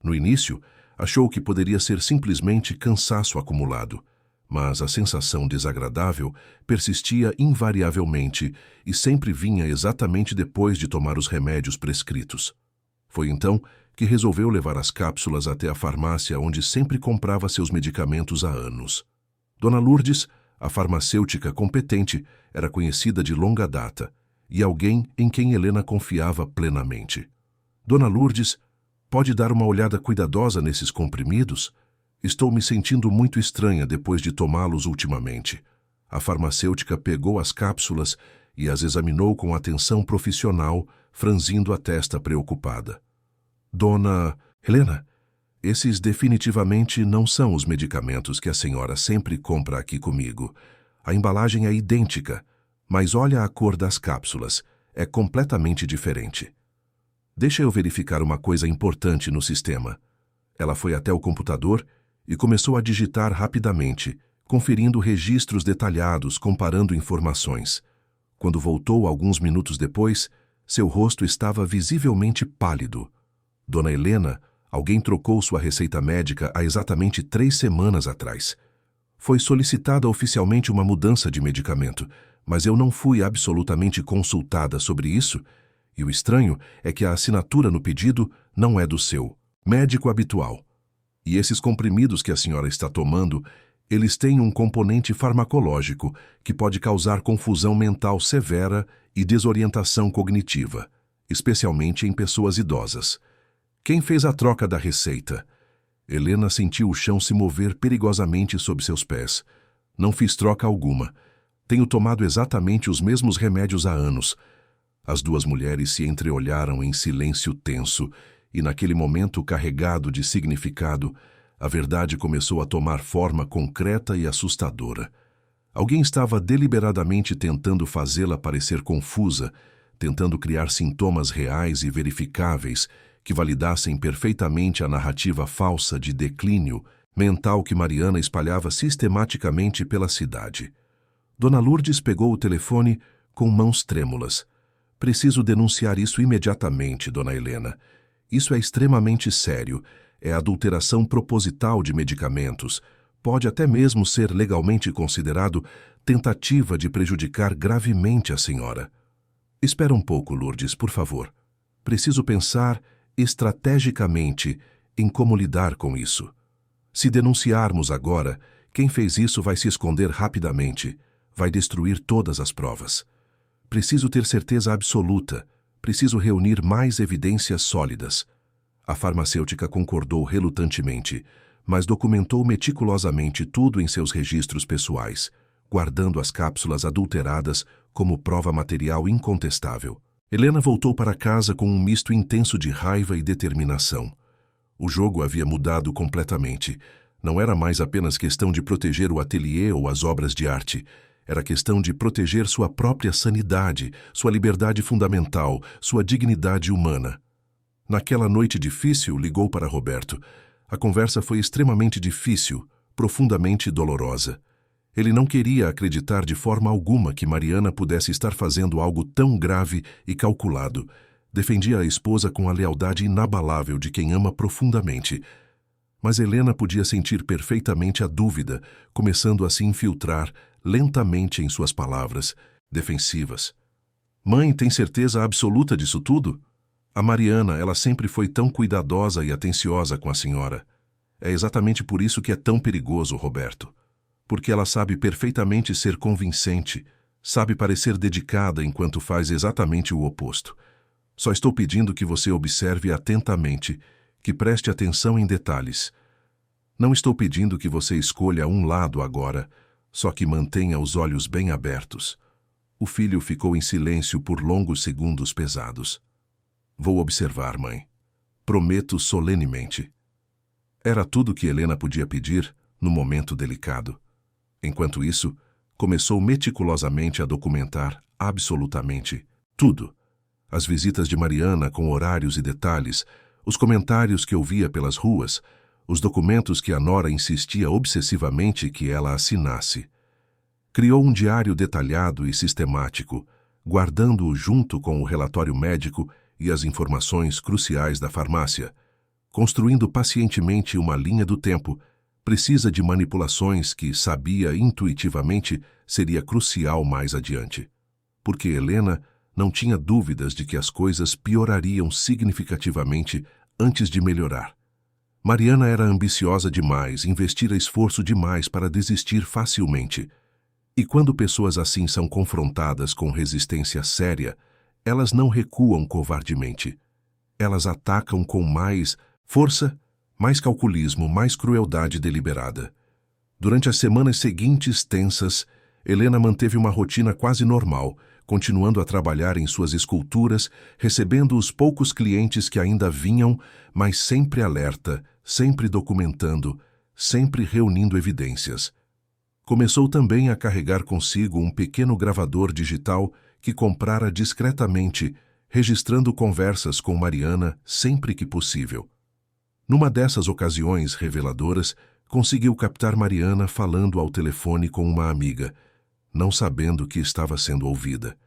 No início, achou que poderia ser simplesmente cansaço acumulado, mas a sensação desagradável persistia invariavelmente e sempre vinha exatamente depois de tomar os remédios prescritos. Foi então que resolveu levar as cápsulas até a farmácia onde sempre comprava seus medicamentos há anos. Dona Lourdes, a farmacêutica competente, era conhecida de longa data e alguém em quem Helena confiava plenamente. Dona Lourdes, pode dar uma olhada cuidadosa nesses comprimidos? Estou me sentindo muito estranha depois de tomá-los ultimamente. A farmacêutica pegou as cápsulas e as examinou com atenção profissional, franzindo a testa preocupada. Dona Helena, esses definitivamente não são os medicamentos que a senhora sempre compra aqui comigo. A embalagem é idêntica, mas olha a cor das cápsulas. É completamente diferente. Deixa eu verificar uma coisa importante no sistema. Ela foi até o computador e começou a digitar rapidamente, conferindo registros detalhados, comparando informações. Quando voltou alguns minutos depois, seu rosto estava visivelmente pálido. Dona Helena, alguém trocou sua receita médica há exatamente 3 semanas atrás. Foi solicitada oficialmente uma mudança de medicamento, mas eu não fui absolutamente consultada sobre isso, e o estranho é que a assinatura no pedido não é do seu médico habitual. E esses comprimidos que a senhora está tomando, eles têm um componente farmacológico que pode causar confusão mental severa e desorientação cognitiva, especialmente em pessoas idosas. Quem fez a troca da receita? Helena sentiu o chão se mover perigosamente sob seus pés. Não fiz troca alguma. Tenho tomado exatamente os mesmos remédios há anos. As duas mulheres se entreolharam em silêncio tenso, e naquele momento carregado de significado, a verdade começou a tomar forma concreta e assustadora. Alguém estava deliberadamente tentando fazê-la parecer confusa, tentando criar sintomas reais e verificáveis que validassem perfeitamente a narrativa falsa de declínio mental que Mariana espalhava sistematicamente pela cidade. Dona Lourdes pegou o telefone com mãos trêmulas. Preciso denunciar isso imediatamente, Dona Helena. Isso é extremamente sério. É adulteração proposital de medicamentos. Pode até mesmo ser legalmente considerado tentativa de prejudicar gravemente a senhora. Espera um pouco, Lourdes, por favor. Preciso pensar estrategicamente em como lidar com isso. Se denunciarmos agora, quem fez isso vai se esconder rapidamente, vai destruir todas as provas. Preciso ter certeza absoluta, preciso reunir mais evidências sólidas. A farmacêutica concordou relutantemente, mas documentou meticulosamente tudo em seus registros pessoais, guardando as cápsulas adulteradas como prova material incontestável. Helena voltou para casa com um misto intenso de raiva e determinação. O jogo havia mudado completamente. Não era mais apenas questão de proteger o ateliê ou as obras de arte. Era questão de proteger sua própria sanidade, sua liberdade fundamental, sua dignidade humana. Naquela noite difícil, ligou para Roberto. A conversa foi extremamente difícil, profundamente dolorosa. Ele não queria acreditar de forma alguma que Mariana pudesse estar fazendo algo tão grave e calculado. Defendia a esposa com a lealdade inabalável de quem ama profundamente. Mas Helena podia sentir perfeitamente a dúvida, começando a se infiltrar lentamente em suas palavras, defensivas. Mãe, tem certeza absoluta disso tudo? A Mariana, ela sempre foi tão cuidadosa e atenciosa com a senhora. É exatamente por isso que é tão perigoso, Roberto. Porque ela sabe perfeitamente ser convincente, sabe parecer dedicada enquanto faz exatamente o oposto. Só estou pedindo que você observe atentamente, que preste atenção em detalhes. Não estou pedindo que você escolha um lado agora, só que mantenha os olhos bem abertos. O filho ficou em silêncio por longos segundos pesados. Vou observar, mãe. Prometo solenemente. Era tudo que Helena podia pedir no momento delicado. Enquanto isso, começou meticulosamente a documentar absolutamente tudo. As visitas de Mariana com horários e detalhes, os comentários que ouvia pelas ruas, os documentos que a nora insistia obsessivamente que ela assinasse. Criou um diário detalhado e sistemático, guardando-o junto com o relatório médico e as informações cruciais da farmácia, construindo pacientemente uma linha do tempo, precisa de manipulações que sabia intuitivamente seria crucial mais adiante. Porque Helena não tinha dúvidas de que as coisas piorariam significativamente antes de melhorar. Mariana era ambiciosa demais, investira esforço demais para desistir facilmente. E quando pessoas assim são confrontadas com resistência séria, elas não recuam covardemente. Elas atacam com mais força, mais calculismo, mais crueldade deliberada. Durante as semanas seguintes tensas, Helena manteve uma rotina quase normal, continuando a trabalhar em suas esculturas, recebendo os poucos clientes que ainda vinham, mas sempre alerta, sempre documentando, sempre reunindo evidências. Começou também a carregar consigo um pequeno gravador digital que comprara discretamente, registrando conversas com Mariana sempre que possível. Numa dessas ocasiões reveladoras, conseguiu captar Mariana falando ao telefone com uma amiga, não sabendo que estava sendo ouvida.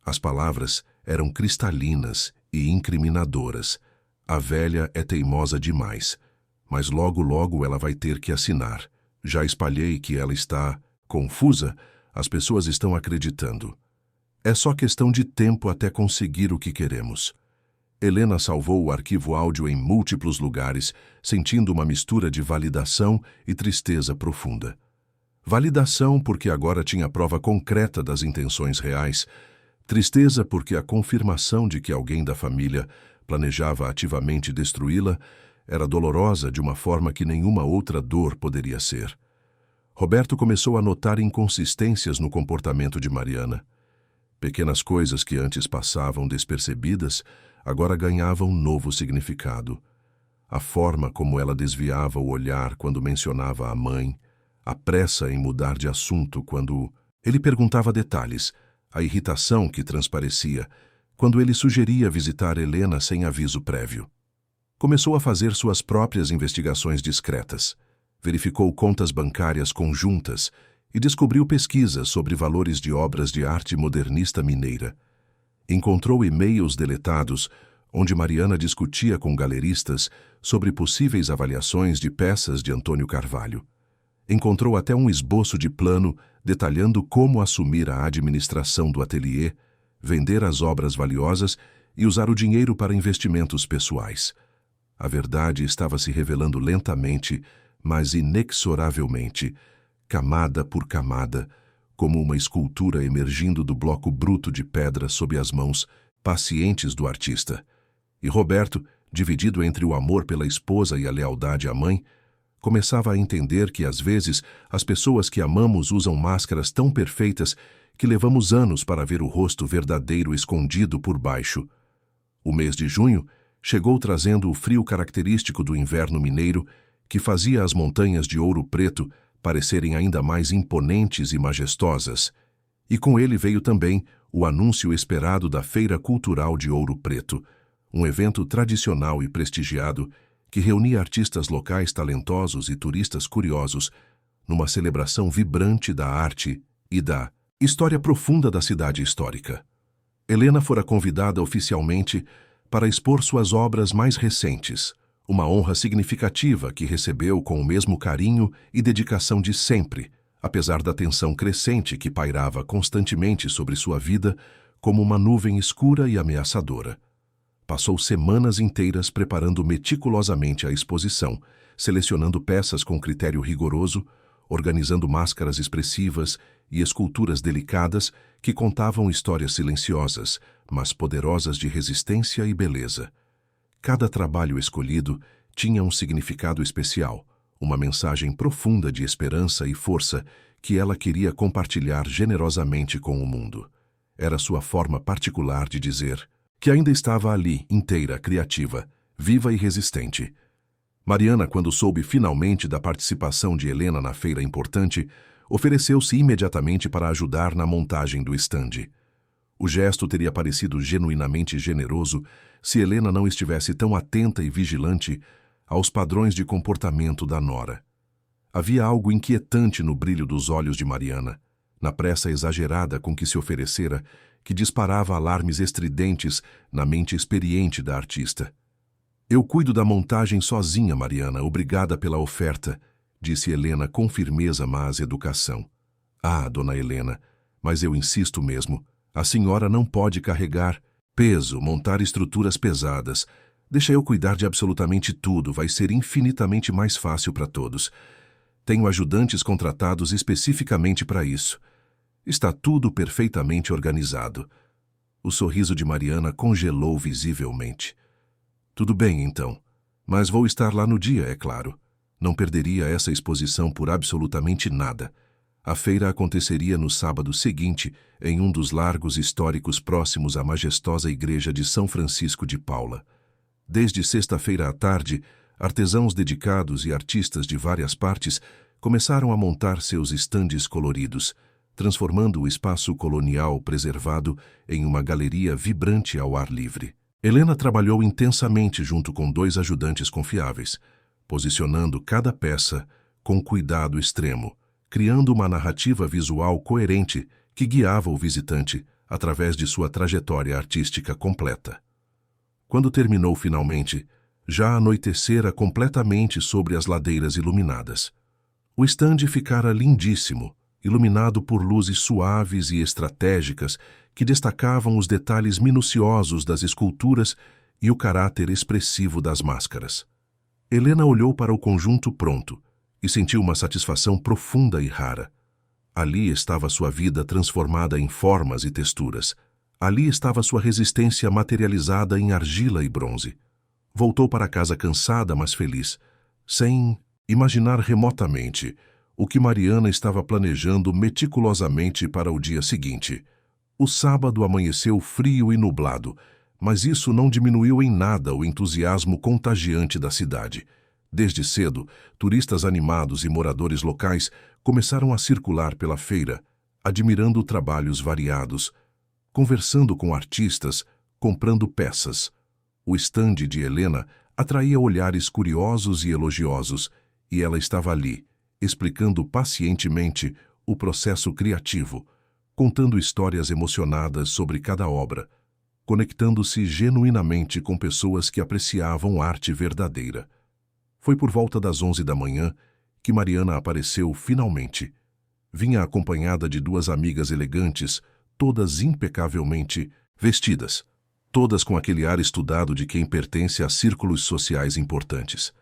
As palavras eram cristalinas e incriminadoras. A velha é teimosa demais, mas logo ela vai ter que assinar. Já espalhei que ela está confusa, as pessoas estão acreditando. É só questão de tempo até conseguir o que queremos. Helena salvou o arquivo áudio em múltiplos lugares, sentindo uma mistura de validação e tristeza profunda. Validação porque agora tinha prova concreta das intenções reais. Tristeza porque a confirmação de que alguém da família planejava ativamente destruí-la era dolorosa de uma forma que nenhuma outra dor poderia ser. Roberto começou a notar inconsistências no comportamento de Mariana. Pequenas coisas que antes passavam despercebidas agora ganhavam novo significado. A forma como ela desviava o olhar quando mencionava a mãe, a pressa em mudar de assunto quando ele perguntava detalhes, a irritação que transparecia quando ele sugeria visitar Helena sem aviso prévio. Começou a fazer suas próprias investigações discretas. Verificou contas bancárias conjuntas e descobriu pesquisas sobre valores de obras de arte modernista mineira. Encontrou e-mails deletados onde Mariana discutia com galeristas sobre possíveis avaliações de peças de Antônio Carvalho. Encontrou até um esboço de plano detalhando como assumir a administração do ateliê, vender as obras valiosas e usar o dinheiro para investimentos pessoais. A verdade estava se revelando lentamente, mas inexoravelmente, camada por camada, como uma escultura emergindo do bloco bruto de pedra sob as mãos pacientes do artista. E Roberto, dividido entre o amor pela esposa e a lealdade à mãe, começava a entender que, às vezes, as pessoas que amamos usam máscaras tão perfeitas que levamos anos para ver o rosto verdadeiro escondido por baixo. O mês de junho chegou trazendo o frio característico do inverno mineiro, que fazia as montanhas de Ouro Preto parecerem ainda mais imponentes e majestosas. E com ele veio também o anúncio esperado da Feira Cultural de Ouro Preto, um evento tradicional e prestigiado que reunia artistas locais talentosos e turistas curiosos numa celebração vibrante da arte e da história profunda da cidade histórica. Helena fora convidada oficialmente para expor suas obras mais recentes, uma honra significativa que recebeu com o mesmo carinho e dedicação de sempre, apesar da tensão crescente que pairava constantemente sobre sua vida como uma nuvem escura e ameaçadora. Passou semanas inteiras preparando meticulosamente a exposição, selecionando peças com critério rigoroso, organizando máscaras expressivas e esculturas delicadas que contavam histórias silenciosas, mas poderosas de resistência e beleza. Cada trabalho escolhido tinha um significado especial, uma mensagem profunda de esperança e força que ela queria compartilhar generosamente com o mundo. Era sua forma particular de dizer que ainda estava ali, inteira, criativa, viva e resistente. Mariana, quando soube finalmente da participação de Helena na feira importante, ofereceu-se imediatamente para ajudar na montagem do estande. O gesto teria parecido genuinamente generoso se Helena não estivesse tão atenta e vigilante aos padrões de comportamento da nora. Havia algo inquietante no brilho dos olhos de Mariana, na pressa exagerada com que se oferecera, que disparava alarmes estridentes na mente experiente da artista. "Eu cuido da montagem sozinha, Mariana, obrigada pela oferta", disse Helena com firmeza, mas educação. "Ah, dona Helena, mas eu insisto mesmo, a senhora não pode carregar peso, montar estruturas pesadas. Deixa eu cuidar de absolutamente tudo, vai ser infinitamente mais fácil para todos. Tenho ajudantes contratados especificamente para isso. Está tudo perfeitamente organizado." O sorriso de Mariana congelou visivelmente. "Tudo bem, então. Mas vou estar lá no dia, é claro. Não perderia essa exposição por absolutamente nada. A feira aconteceria no sábado seguinte, em um dos largos históricos próximos à majestosa igreja de São Francisco de Paula. Desde sexta-feira à tarde, artesãos dedicados e artistas de várias partes começaram a montar seus estandes coloridos, transformando o espaço colonial preservado em uma galeria vibrante ao ar livre. Helena trabalhou intensamente junto com 2 ajudantes confiáveis, posicionando cada peça com cuidado extremo, criando uma narrativa visual coerente que guiava o visitante através de sua trajetória artística completa. Quando terminou finalmente, já anoitecera completamente sobre as ladeiras iluminadas. O estande ficara lindíssimo, iluminado por luzes suaves e estratégicas que destacavam os detalhes minuciosos das esculturas e o caráter expressivo das máscaras. Helena olhou para o conjunto pronto e sentiu uma satisfação profunda e rara. Ali estava sua vida transformada em formas e texturas. Ali estava sua resistência materializada em argila e bronze. Voltou para casa cansada, mas feliz, sem imaginar remotamente o que Mariana estava planejando meticulosamente para o dia seguinte. O sábado amanheceu frio e nublado, mas isso não diminuiu em nada o entusiasmo contagiante da cidade. Desde cedo, turistas animados e moradores locais começaram a circular pela feira, admirando trabalhos variados, conversando com artistas, comprando peças. O estande de Helena atraía olhares curiosos e elogiosos, e ela estava ali, explicando pacientemente o processo criativo, contando histórias emocionadas sobre cada obra, conectando-se genuinamente com pessoas que apreciavam arte verdadeira. Foi por volta das 11 da manhã que Mariana apareceu finalmente. Vinha acompanhada de 2 amigas elegantes, todas impecavelmente vestidas, todas com aquele ar estudado de quem pertence a círculos sociais importantes.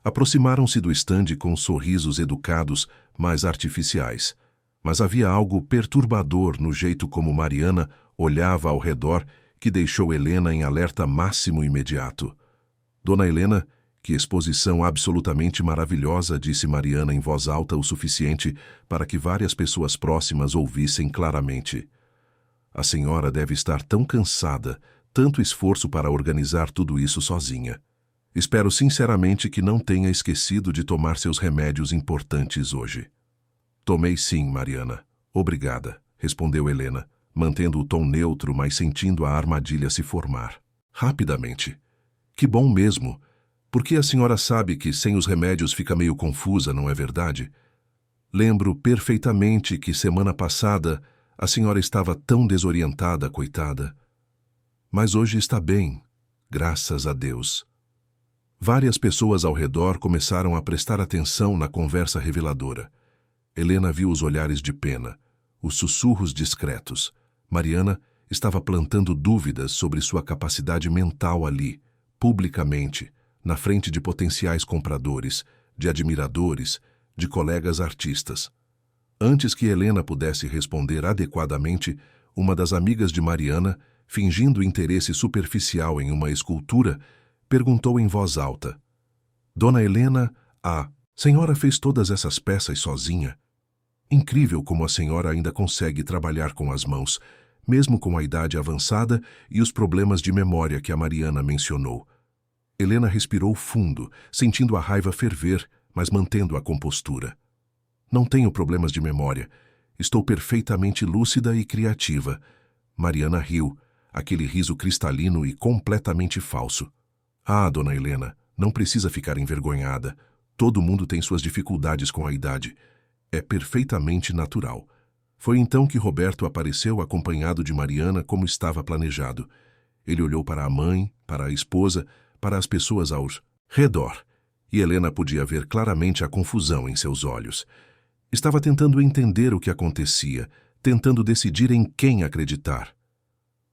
Aproximaram-se do estande com sorrisos educados, mas artificiais. Mas havia algo perturbador no jeito como Mariana olhava ao redor que deixou Helena em alerta máximo imediato. Dona Helena, Que exposição absolutamente maravilhosa, disse Mariana em voz alta o suficiente para que várias pessoas próximas ouvissem claramente. A senhora deve estar tão cansada, tanto esforço para organizar tudo isso sozinha. Espero sinceramente que não tenha esquecido de tomar seus remédios importantes hoje. Tomei sim, Mariana. Obrigada, respondeu Helena, mantendo o tom neutro, mas sentindo a armadilha se formar. Rapidamente. Que bom mesmo. Porque a senhora sabe que sem os remédios fica meio confusa, não é verdade? Lembro perfeitamente que semana passada a senhora estava tão desorientada, coitada. Mas hoje está bem, graças a Deus. Várias pessoas ao redor começaram a prestar atenção na conversa reveladora. Helena viu os olhares de pena, os sussurros discretos. Mariana estava plantando dúvidas sobre sua capacidade mental ali, publicamente, na frente de potenciais compradores, de admiradores, de colegas artistas. Antes que Helena pudesse responder adequadamente, uma das amigas de Mariana, fingindo interesse superficial em uma escultura, perguntou em voz alta: Dona Helena, a senhora fez todas essas peças sozinha? Incrível como a senhora ainda consegue trabalhar com as mãos, mesmo com a idade avançada e os problemas de memória que a Mariana mencionou. Helena respirou fundo, sentindo a raiva ferver, mas mantendo a compostura. Não tenho problemas de memória. Estou perfeitamente lúcida e criativa. Mariana riu, aquele riso cristalino e completamente falso. Ah, dona Helena, não precisa ficar envergonhada. Todo mundo tem suas dificuldades com a idade. É perfeitamente natural. Foi então que Roberto apareceu acompanhado de Mariana como estava planejado. Ele olhou para a mãe, para a esposa, para as pessoas ao redor, e Helena podia ver claramente a confusão em seus olhos. Estava tentando entender o que acontecia, tentando decidir em quem acreditar.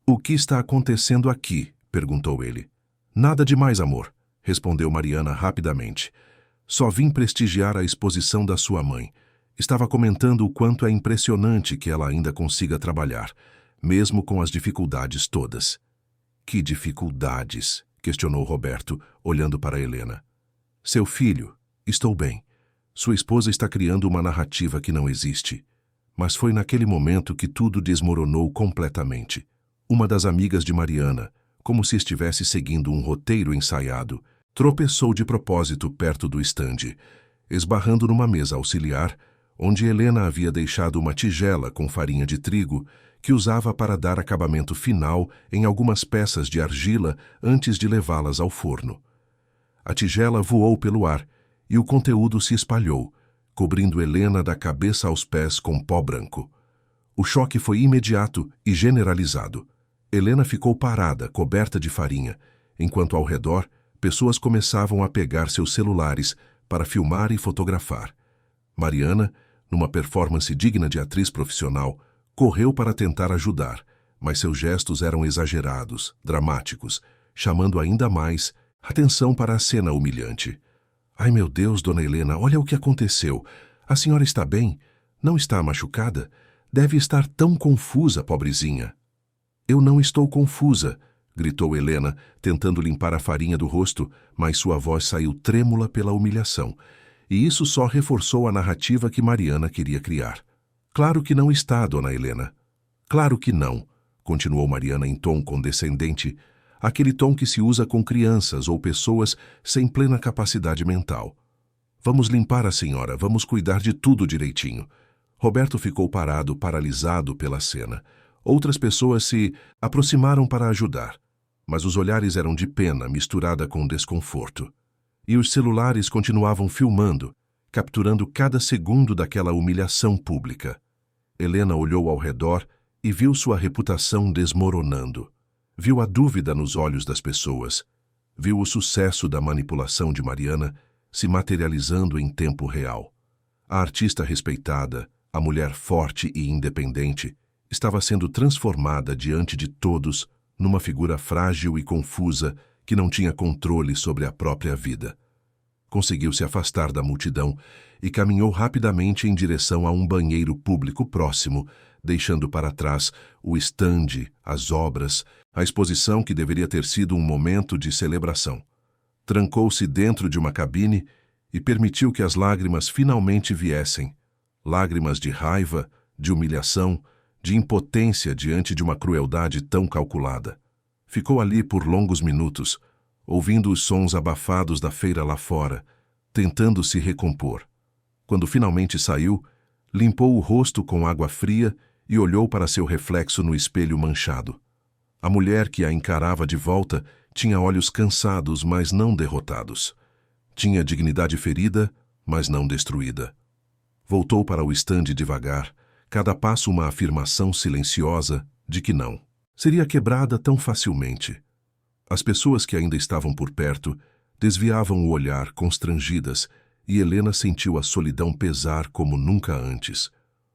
O que está acontecendo aqui? Perguntou ele. Nada demais, amor, respondeu Mariana rapidamente. Só vim prestigiar a exposição da sua mãe. Estava comentando o quanto é impressionante que ela ainda consiga trabalhar, mesmo com as dificuldades todas. Que dificuldades? Questionou Roberto, olhando para Helena. Seu filho, estou bem. Sua esposa está criando uma narrativa que não existe. Mas foi naquele momento que tudo desmoronou completamente. Uma das amigas de Mariana, como se estivesse seguindo um roteiro ensaiado, tropeçou de propósito perto do estande, esbarrando numa mesa auxiliar, onde Helena havia deixado uma tigela com farinha de trigo que usava para dar acabamento final em algumas peças de argila antes de levá-las ao forno. A tigela voou pelo ar e o conteúdo se espalhou, cobrindo Helena da cabeça aos pés com pó branco. O choque foi imediato e generalizado. Helena ficou parada, coberta de farinha, enquanto ao redor pessoas começavam a pegar seus celulares para filmar e fotografar. Mariana, numa performance digna de atriz profissional, correu para tentar ajudar, mas seus gestos eram exagerados, dramáticos, chamando ainda mais atenção para a cena humilhante. Ai, meu Deus, dona Helena, olha o que aconteceu. A senhora está bem? Não está machucada? Deve estar tão confusa, pobrezinha. Eu não estou confusa, gritou Helena, tentando limpar a farinha do rosto, mas sua voz saiu trêmula pela humilhação, e isso só reforçou a narrativa que Mariana queria criar. Claro que não está, dona Helena. Claro que não, continuou Mariana em tom condescendente, aquele tom que se usa com crianças ou pessoas sem plena capacidade mental. Vamos limpar a senhora, vamos cuidar de tudo direitinho. Roberto ficou parado, paralisado pela cena. Outras pessoas se aproximaram para ajudar, mas os olhares eram de pena misturada com desconforto. E os celulares continuavam filmando, capturando cada segundo daquela humilhação pública. Helena olhou ao redor e viu sua reputação desmoronando. Viu a dúvida nos olhos das pessoas. Viu o sucesso da manipulação de Mariana se materializando em tempo real. A artista respeitada, a mulher forte e independente, estava sendo transformada diante de todos numa figura frágil e confusa que não tinha controle sobre a própria vida. Conseguiu se afastar da multidão e caminhou rapidamente em direção a um banheiro público próximo, deixando para trás o estande, as obras, a exposição que deveria ter sido um momento de celebração. Trancou-se dentro de uma cabine e permitiu que as lágrimas finalmente viessem. Lágrimas de raiva, de humilhação, de impotência diante de uma crueldade tão calculada. Ficou ali por longos minutos, ouvindo os sons abafados da feira lá fora, tentando se recompor. Quando finalmente saiu, limpou o rosto com água fria e olhou para seu reflexo no espelho manchado. A mulher que a encarava de volta tinha olhos cansados, mas não derrotados. Tinha dignidade ferida, mas não destruída. Voltou para o estande devagar, cada passo uma afirmação silenciosa de que não seria quebrada tão facilmente. As pessoas que ainda estavam por perto desviavam o olhar constrangidas e Helena sentiu a solidão pesar como nunca antes.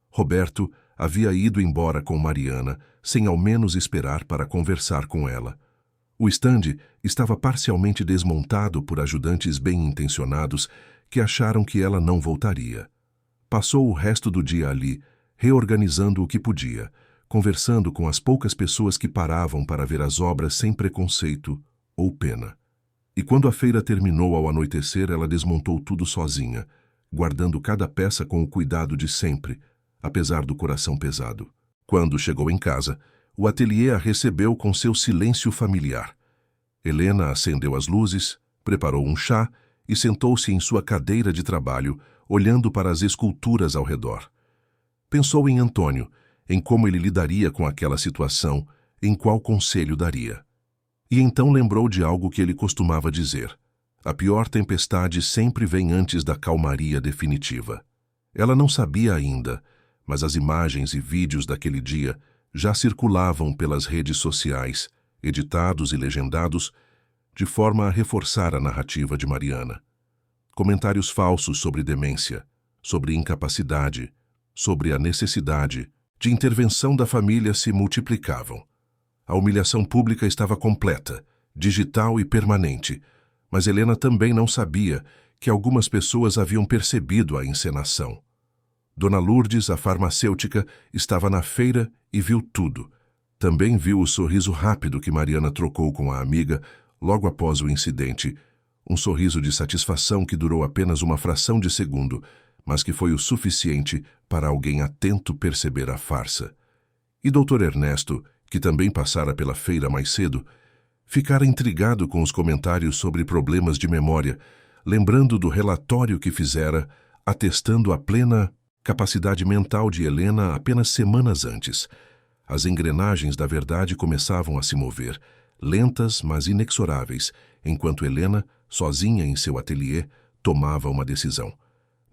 Roberto havia ido embora com Mariana, sem ao menos esperar para conversar com ela. O estande estava parcialmente desmontado por ajudantes bem-intencionados que acharam que ela não voltaria. Passou o resto do dia ali, reorganizando o que podia, conversando com as poucas pessoas que paravam para ver as obras sem preconceito ou pena. E quando a feira terminou ao anoitecer, ela desmontou tudo sozinha, guardando cada peça com o cuidado de sempre, apesar do coração pesado. Quando chegou em casa, o ateliê a recebeu com seu silêncio familiar. Helena acendeu as luzes, preparou um chá e sentou-se em sua cadeira de trabalho, olhando para as esculturas ao redor. Pensou em Antônio, em como ele lidaria com aquela situação, em qual conselho daria. E então lembrou de algo que ele costumava dizer: a pior tempestade sempre vem antes da calmaria definitiva. Ela não sabia ainda, mas as imagens e vídeos daquele dia já circulavam pelas redes sociais, editados e legendados, de forma a reforçar a narrativa de Mariana. Comentários falsos sobre demência, sobre incapacidade, sobre a necessidade de intervenção da família se multiplicavam. A humilhação pública estava completa, digital e permanente, mas Helena também não sabia que algumas pessoas haviam percebido a encenação. Dona Lourdes, a farmacêutica, estava na feira e viu tudo. Também viu o sorriso rápido que Mariana trocou com a amiga logo após o incidente, um sorriso de satisfação que durou apenas uma fração de segundo, mas que foi o suficiente para alguém atento perceber a farsa. E Dr. Ernesto, que também passara pela feira mais cedo, ficara intrigado com os comentários sobre problemas de memória, lembrando do relatório que fizera, atestando a plena capacidade mental de Helena apenas semanas antes. As engrenagens da verdade começavam a se mover, lentas mas inexoráveis, enquanto Helena, sozinha em seu ateliê, tomava uma decisão.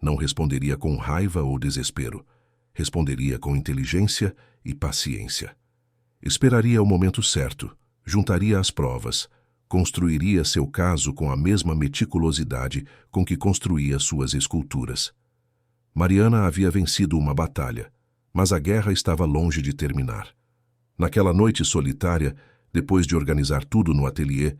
Não responderia com raiva ou desespero. Responderia com inteligência e paciência. Esperaria o momento certo, juntaria as provas, construiria seu caso com a mesma meticulosidade com que construía suas esculturas. Mariana havia vencido uma batalha, mas a guerra estava longe de terminar. Naquela noite solitária, depois de organizar tudo no ateliê,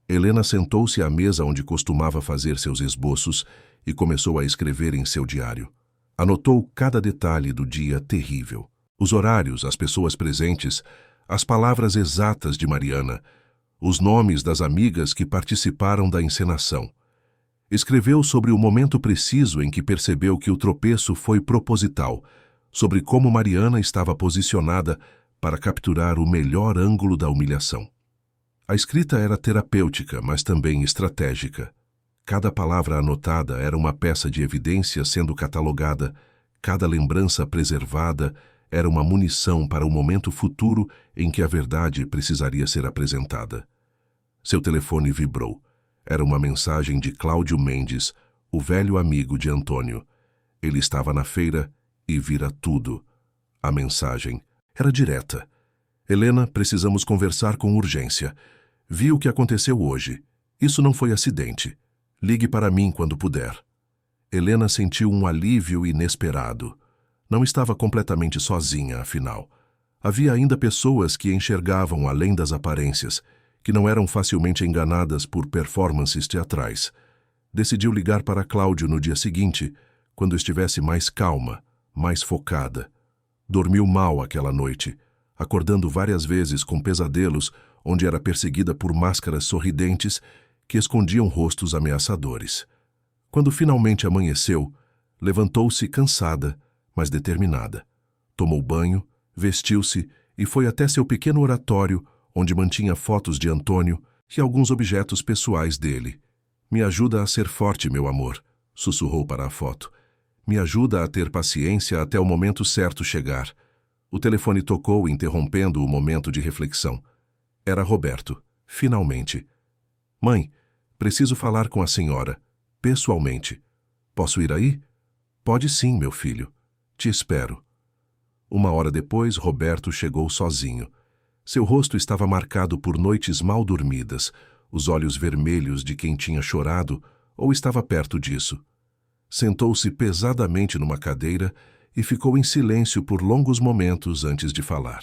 Helena sentou-se à mesa onde costumava fazer seus esboços e começou a escrever em seu diário. Anotou cada detalhe do dia terrível. Os horários, as pessoas presentes, as palavras exatas de Mariana, os nomes das amigas que participaram da encenação. Escreveu sobre o momento preciso em que percebeu que o tropeço foi proposital, sobre como Mariana estava posicionada para capturar o melhor ângulo da humilhação. A escrita era terapêutica, mas também estratégica. Cada palavra anotada era uma peça de evidência sendo catalogada, cada lembrança preservada era uma munição para o momento futuro em que a verdade precisaria ser apresentada. Seu telefone vibrou. Era uma mensagem de Cláudio Mendes, o velho amigo de Antônio. Ele estava na feira e vira tudo. A mensagem era direta. Helena, precisamos conversar com urgência. Vi o que aconteceu hoje. Isso não foi acidente. Ligue para mim quando puder. Helena sentiu um alívio inesperado. Não estava completamente sozinha, afinal. Havia ainda pessoas que enxergavam além das aparências, que não eram facilmente enganadas por performances teatrais. Decidiu ligar para Cláudio no dia seguinte, quando estivesse mais calma, mais focada. Dormiu mal aquela noite, acordando várias vezes com pesadelos onde era perseguida por máscaras sorridentes que escondiam rostos ameaçadores. Quando finalmente amanheceu, levantou-se cansada, mas determinada. Tomou banho, vestiu-se e foi até seu pequeno oratório, onde mantinha fotos de Antônio e alguns objetos pessoais dele. "Me ajuda a ser forte, meu amor", sussurrou para a foto. "Me ajuda a ter paciência até o momento certo chegar." O telefone tocou, interrompendo o momento de reflexão. Era Roberto, finalmente. "Mãe, preciso falar com a senhora, pessoalmente. Posso ir aí?" "Pode sim, meu filho. Te espero." 1 hora depois, Roberto chegou sozinho. Seu rosto estava marcado por noites mal dormidas, os olhos vermelhos de quem tinha chorado ou estava perto disso. Sentou-se pesadamente numa cadeira e ficou em silêncio por longos momentos antes de falar.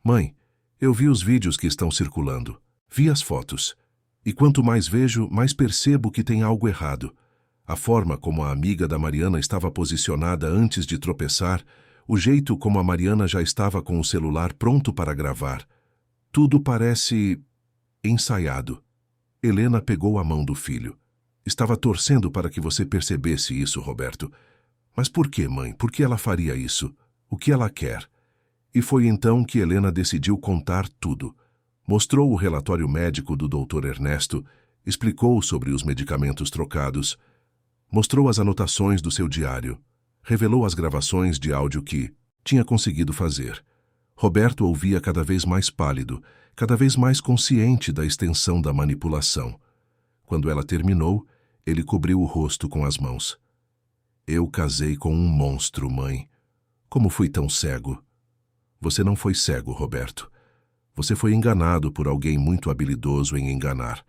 "Mãe, eu vi os vídeos que estão circulando. Vi as fotos. E quanto mais vejo, mais percebo que tem algo errado. A forma como a amiga da Mariana estava posicionada antes de tropeçar, o jeito como a Mariana já estava com o celular pronto para gravar. Tudo parece ensaiado." Helena pegou a mão do filho. "Estava torcendo para que você percebesse isso, Roberto. Mas por que, mãe? Por que ela faria isso? O que ela quer?" E foi então que Helena decidiu contar tudo. Mostrou o relatório médico do Dr. Ernesto, explicou sobre os medicamentos trocados, mostrou as anotações do seu diário, revelou as gravações de áudio que tinha conseguido fazer. Roberto ouvia cada vez mais pálido, cada vez mais consciente da extensão da manipulação. Quando ela terminou, ele cobriu o rosto com as mãos. "Eu casei com um monstro, mãe. Como fui tão cego?" "Você não foi cego, Roberto. Você foi enganado por alguém muito habilidoso em enganar.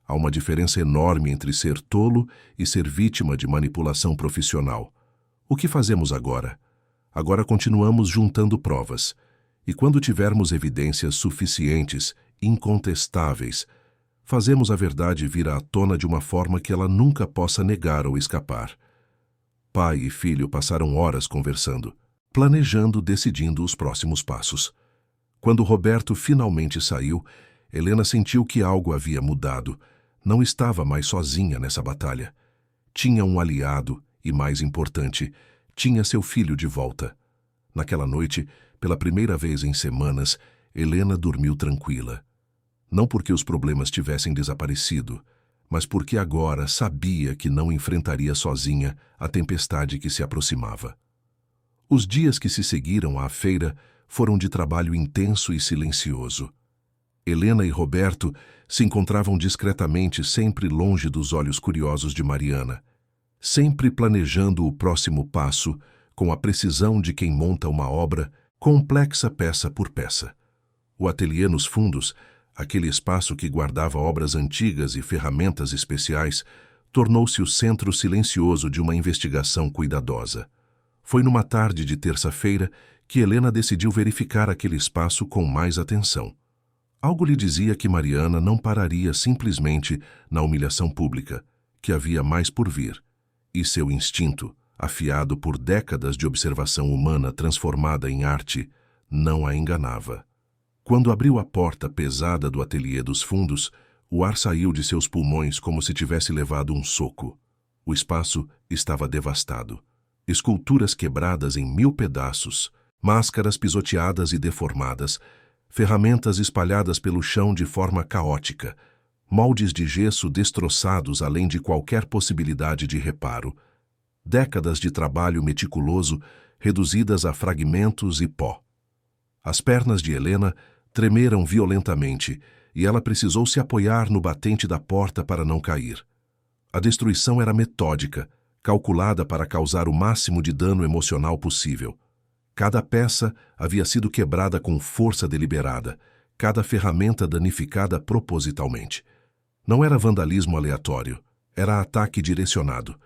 Há uma diferença enorme entre ser tolo e ser vítima de manipulação profissional. O que fazemos agora? Agora continuamos juntando provas. E quando tivermos evidências suficientes, incontestáveis, fazemos a verdade vir à tona de uma forma que ela nunca possa negar ou escapar." Pai e filho passaram horas conversando, planejando, decidindo os próximos passos. Quando Roberto finalmente saiu, Helena sentiu que algo havia mudado. Não estava mais sozinha nessa batalha. Tinha um aliado e, mais importante, tinha seu filho de volta. Naquela noite, pela primeira vez em semanas, Helena dormiu tranquila. Não porque os problemas tivessem desaparecido, mas porque agora sabia que não enfrentaria sozinha a tempestade que se aproximava. Os dias que se seguiram à feira foram de trabalho intenso e silencioso. Helena e Roberto se encontravam discretamente, sempre longe dos olhos curiosos de Mariana, sempre planejando o próximo passo com a precisão de quem monta uma obra complexa peça por peça. O ateliê nos fundos, aquele espaço que guardava obras antigas e ferramentas especiais, tornou-se o centro silencioso de uma investigação cuidadosa. Foi numa tarde de terça-feira que Helena decidiu verificar aquele espaço com mais atenção. Algo lhe dizia que Mariana não pararia simplesmente na humilhação pública, que havia mais por vir, e seu instinto, afiado por décadas de observação humana transformada em arte, não a enganava. Quando abriu a porta pesada do ateliê dos fundos, o ar saiu de seus pulmões como se tivesse levado um soco. O espaço estava devastado. Esculturas quebradas em 1000 pedaços, máscaras pisoteadas e deformadas, ferramentas espalhadas pelo chão de forma caótica, moldes de gesso destroçados além de qualquer possibilidade de reparo, décadas de trabalho meticuloso reduzidas a fragmentos e pó. As pernas de Helena tremeram violentamente e ela precisou se apoiar no batente da porta para não cair. A destruição era metódica, calculada para causar o máximo de dano emocional possível. Cada peça havia sido quebrada com força deliberada, cada ferramenta danificada propositalmente. Não era vandalismo aleatório, era ataque direcionado.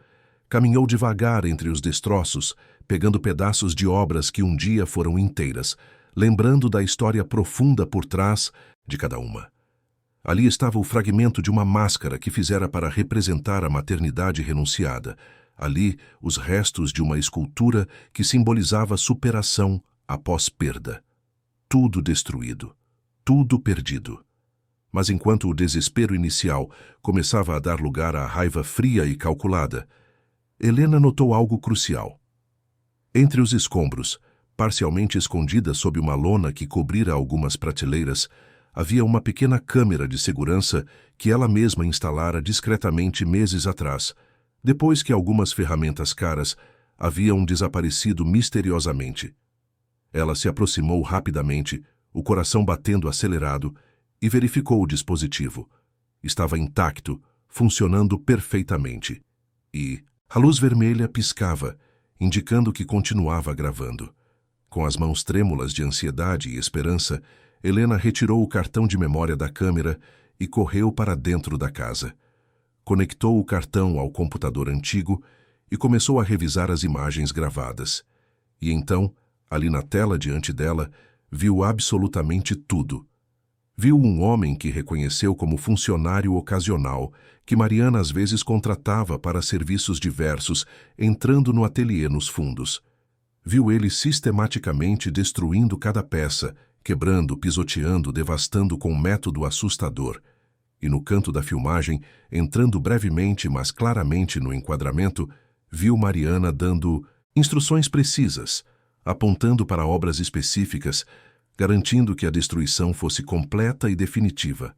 Caminhou devagar entre os destroços, pegando pedaços de obras que um dia foram inteiras, lembrando da história profunda por trás de cada uma. Ali estava o fragmento de uma máscara que fizera para representar a maternidade renunciada. Ali, os restos de uma escultura que simbolizava superação após perda. Tudo destruído, tudo perdido. Mas enquanto o desespero inicial começava a dar lugar à raiva fria e calculada, Helena notou algo crucial. Entre os escombros, parcialmente escondida sob uma lona que cobrira algumas prateleiras, havia uma pequena câmera de segurança que ela mesma instalara discretamente meses atrás, depois que algumas ferramentas caras haviam desaparecido misteriosamente. Ela se aproximou rapidamente, o coração batendo acelerado, e verificou o dispositivo. Estava intacto, funcionando perfeitamente. E a luz vermelha piscava, indicando que continuava gravando. Com as mãos trêmulas de ansiedade e esperança, Helena retirou o cartão de memória da câmera e correu para dentro da casa. Conectou o cartão ao computador antigo e começou a revisar as imagens gravadas. E então, ali na tela diante dela, viu absolutamente tudo. Viu um homem que reconheceu como funcionário ocasional, que Mariana às vezes contratava para serviços diversos, entrando no ateliê nos fundos. Viu ele sistematicamente destruindo cada peça, quebrando, pisoteando, devastando com um método assustador. E no canto da filmagem, entrando brevemente, mas claramente no enquadramento, viu Mariana dando instruções precisas, apontando para obras específicas, garantindo que a destruição fosse completa e definitiva.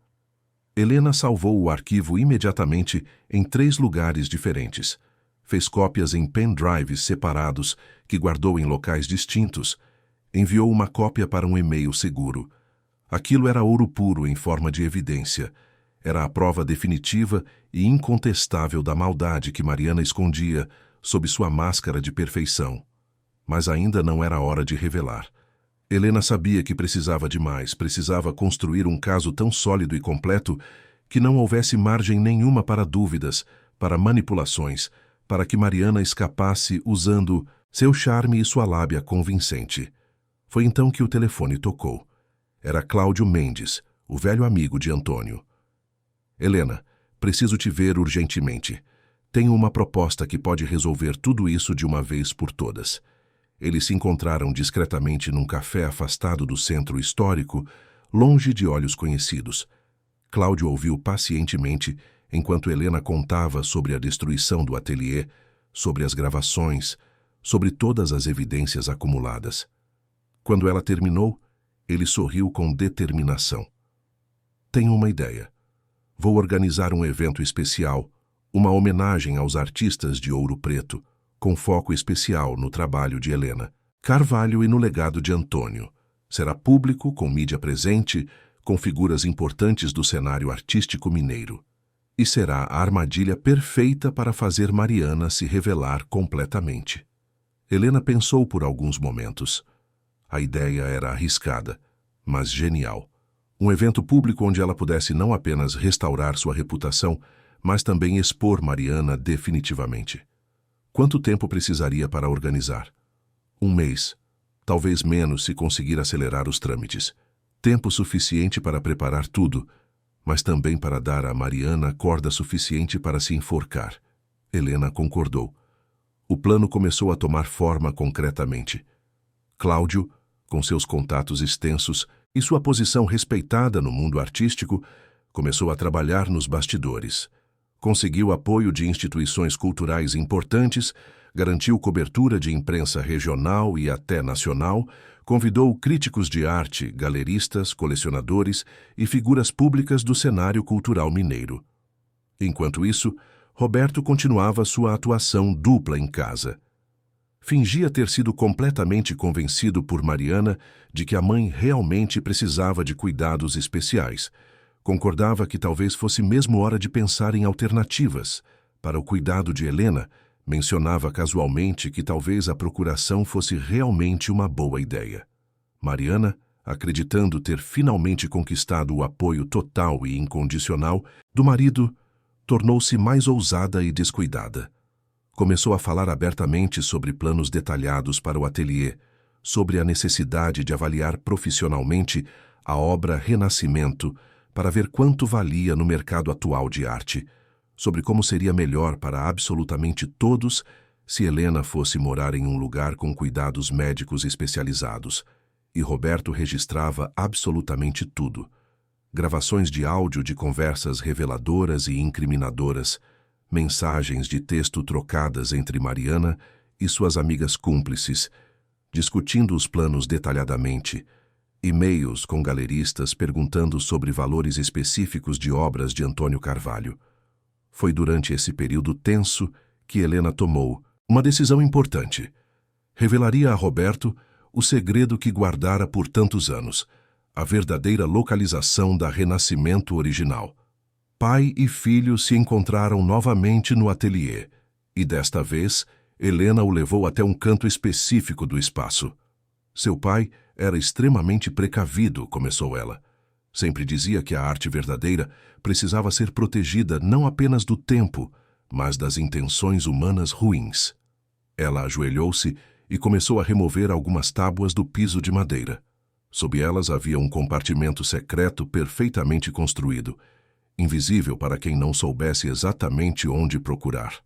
Helena salvou o arquivo imediatamente em 3 lugares diferentes. Fez cópias em pendrives separados, que guardou em locais distintos. Enviou uma cópia para um e-mail seguro. Aquilo era ouro puro em forma de evidência. Era a prova definitiva e incontestável da maldade que Mariana escondia sob sua máscara de perfeição. Mas ainda não era hora de revelar. Helena sabia que precisava de mais, precisava construir um caso tão sólido e completo que não houvesse margem nenhuma para dúvidas, para manipulações, para que Mariana escapasse usando seu charme e sua lábia convincente. Foi então que o telefone tocou. Era Cláudio Mendes, o velho amigo de Antônio. Helena, preciso te ver urgentemente. Tenho uma proposta que pode resolver tudo isso de uma vez por todas. Eles se encontraram discretamente num café afastado do centro histórico, longe de olhos conhecidos. Cláudio ouviu pacientemente enquanto Helena contava sobre a destruição do ateliê, sobre as gravações, sobre todas as evidências acumuladas. Quando ela terminou, ele sorriu com determinação. Tenho uma ideia. Vou organizar um evento especial, uma homenagem aos artistas de Ouro Preto, com foco especial no trabalho de Helena Carvalho e no legado de Antônio. Será público, com mídia presente, com figuras importantes do cenário artístico mineiro. E será a armadilha perfeita para fazer Mariana se revelar completamente. Helena pensou por alguns momentos. A ideia era arriscada, mas genial. Um evento público onde ela pudesse não apenas restaurar sua reputação, mas também expor Mariana definitivamente. Quanto tempo precisaria para organizar? 1 mês. Talvez menos se conseguir acelerar os trâmites. Tempo suficiente para preparar tudo, mas também para dar a Mariana corda suficiente para se enforcar. Helena concordou. O plano começou a tomar forma concretamente. Cláudio, com seus contatos extensos e sua posição respeitada no mundo artístico, começou a trabalhar nos bastidores. Conseguiu apoio de instituições culturais importantes, garantiu cobertura de imprensa regional e até nacional, convidou críticos de arte, galeristas, colecionadores e figuras públicas do cenário cultural mineiro. Enquanto isso, Roberto continuava sua atuação dupla em casa. Fingia ter sido completamente convencido por Mariana de que a mãe realmente precisava de cuidados especiais. Concordava que talvez fosse mesmo hora de pensar em alternativas. Para o cuidado de Helena, mencionava casualmente que talvez a procuração fosse realmente uma boa ideia. Mariana, acreditando ter finalmente conquistado o apoio total e incondicional do marido, tornou-se mais ousada e descuidada. Começou a falar abertamente sobre planos detalhados para o ateliê, sobre a necessidade de avaliar profissionalmente a obra Renascimento, para ver quanto valia no mercado atual de arte, sobre como seria melhor para absolutamente todos se Helena fosse morar em um lugar com cuidados médicos especializados. E Roberto registrava absolutamente tudo. gravações de áudio de conversas reveladoras e incriminadoras, mensagens de texto trocadas entre Mariana e suas amigas cúmplices, discutindo os planos detalhadamente, e-mails com galeristas perguntando sobre valores específicos de obras de Antônio Carvalho. Foi durante esse período tenso que Helena tomou uma decisão importante. Revelaria a Roberto o segredo que guardara por tantos anos, a verdadeira localização da Renascimento original. Pai e filho se encontraram novamente no ateliê, e desta vez, Helena o levou até um canto específico do espaço. Seu pai era extremamente precavido, começou ela. Sempre dizia que a arte verdadeira precisava ser protegida não apenas do tempo, mas das intenções humanas ruins. Ela ajoelhou-se e começou a remover algumas tábuas do piso de madeira. Sob elas havia um compartimento secreto perfeitamente construído, invisível para quem não soubesse exatamente onde procurar.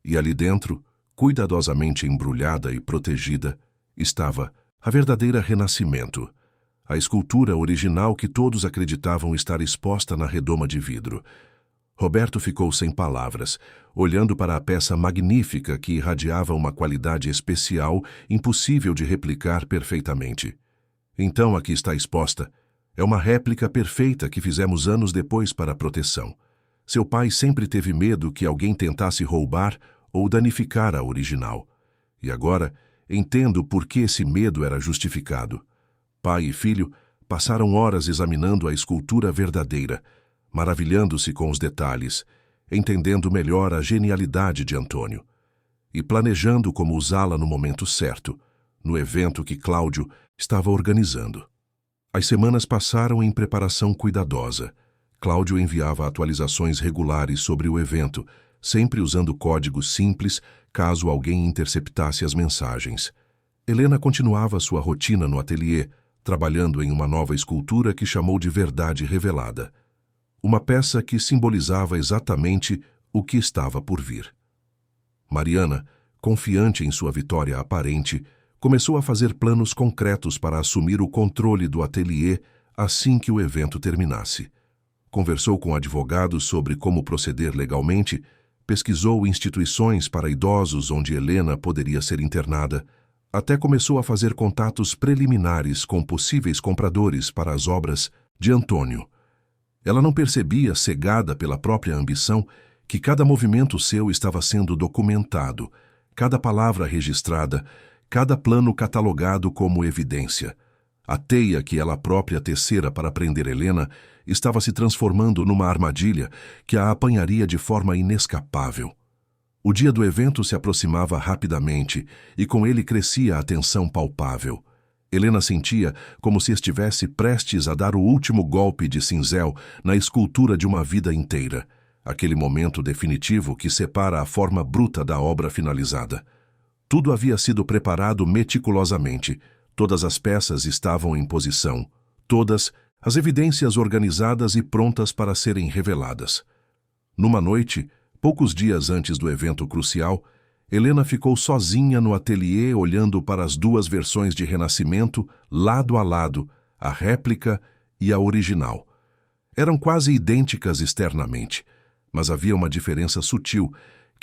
E ali dentro, cuidadosamente embrulhada e protegida, estava a verdadeira Renascimento, a escultura original que todos acreditavam estar exposta na redoma de vidro. Roberto ficou sem palavras, olhando para a peça magnífica que irradiava uma qualidade especial, impossível de replicar perfeitamente. Então aqui está exposta. É uma réplica perfeita que fizemos anos depois para proteção. Seu pai sempre teve medo que alguém tentasse roubar ou danificar a original. E agora, entendo por que esse medo era justificado. Pai e filho passaram horas examinando a escultura verdadeira, maravilhando-se com os detalhes, entendendo melhor a genialidade de Antônio, e planejando como usá-la no momento certo, no evento que Cláudio estava organizando. As semanas passaram em preparação cuidadosa. Cláudio enviava atualizações regulares sobre o evento, sempre usando códigos simples caso alguém interceptasse as mensagens. Helena continuava sua rotina no ateliê, trabalhando em uma nova escultura que chamou de Verdade Revelada. Uma peça que simbolizava exatamente o que estava por vir. Mariana, confiante em sua vitória aparente, começou a fazer planos concretos para assumir o controle do ateliê assim que o evento terminasse. Conversou com advogados sobre como proceder legalmente, pesquisou instituições para idosos onde Helena poderia ser internada, até começou a fazer contatos preliminares com possíveis compradores para as obras de Antônio. Ela não percebia, cegada pela própria ambição, que cada movimento seu estava sendo documentado, cada palavra registrada, cada plano catalogado como evidência. A teia que ela própria tecera para prender Helena estava se transformando numa armadilha que a apanharia de forma inescapável. O dia do evento se aproximava rapidamente e com ele crescia a tensão palpável. Helena sentia como se estivesse prestes a dar o último golpe de cinzel na escultura de uma vida inteira, aquele momento definitivo que separa a forma bruta da obra finalizada. Tudo havia sido preparado meticulosamente, todas as peças estavam em posição, todas as evidências organizadas e prontas para serem reveladas. Numa noite, poucos dias antes do evento crucial, Helena ficou sozinha no ateliê olhando para as duas versões de Renascimento, lado a lado, a réplica e a original. Eram quase idênticas externamente, mas havia uma diferença sutil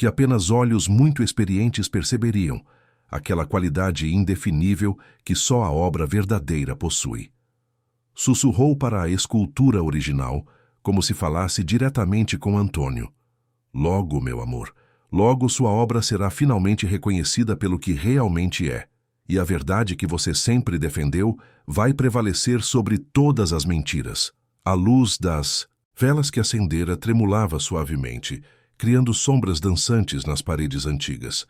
que apenas olhos muito experientes perceberiam, aquela qualidade indefinível que só a obra verdadeira possui. Sussurrou para a escultura original, como se falasse diretamente com Antônio. Logo, meu amor, logo sua obra será finalmente reconhecida pelo que realmente é, e a verdade que você sempre defendeu vai prevalecer sobre todas as mentiras. A luz das velas que acendera tremulava suavemente, criando sombras dançantes nas paredes antigas.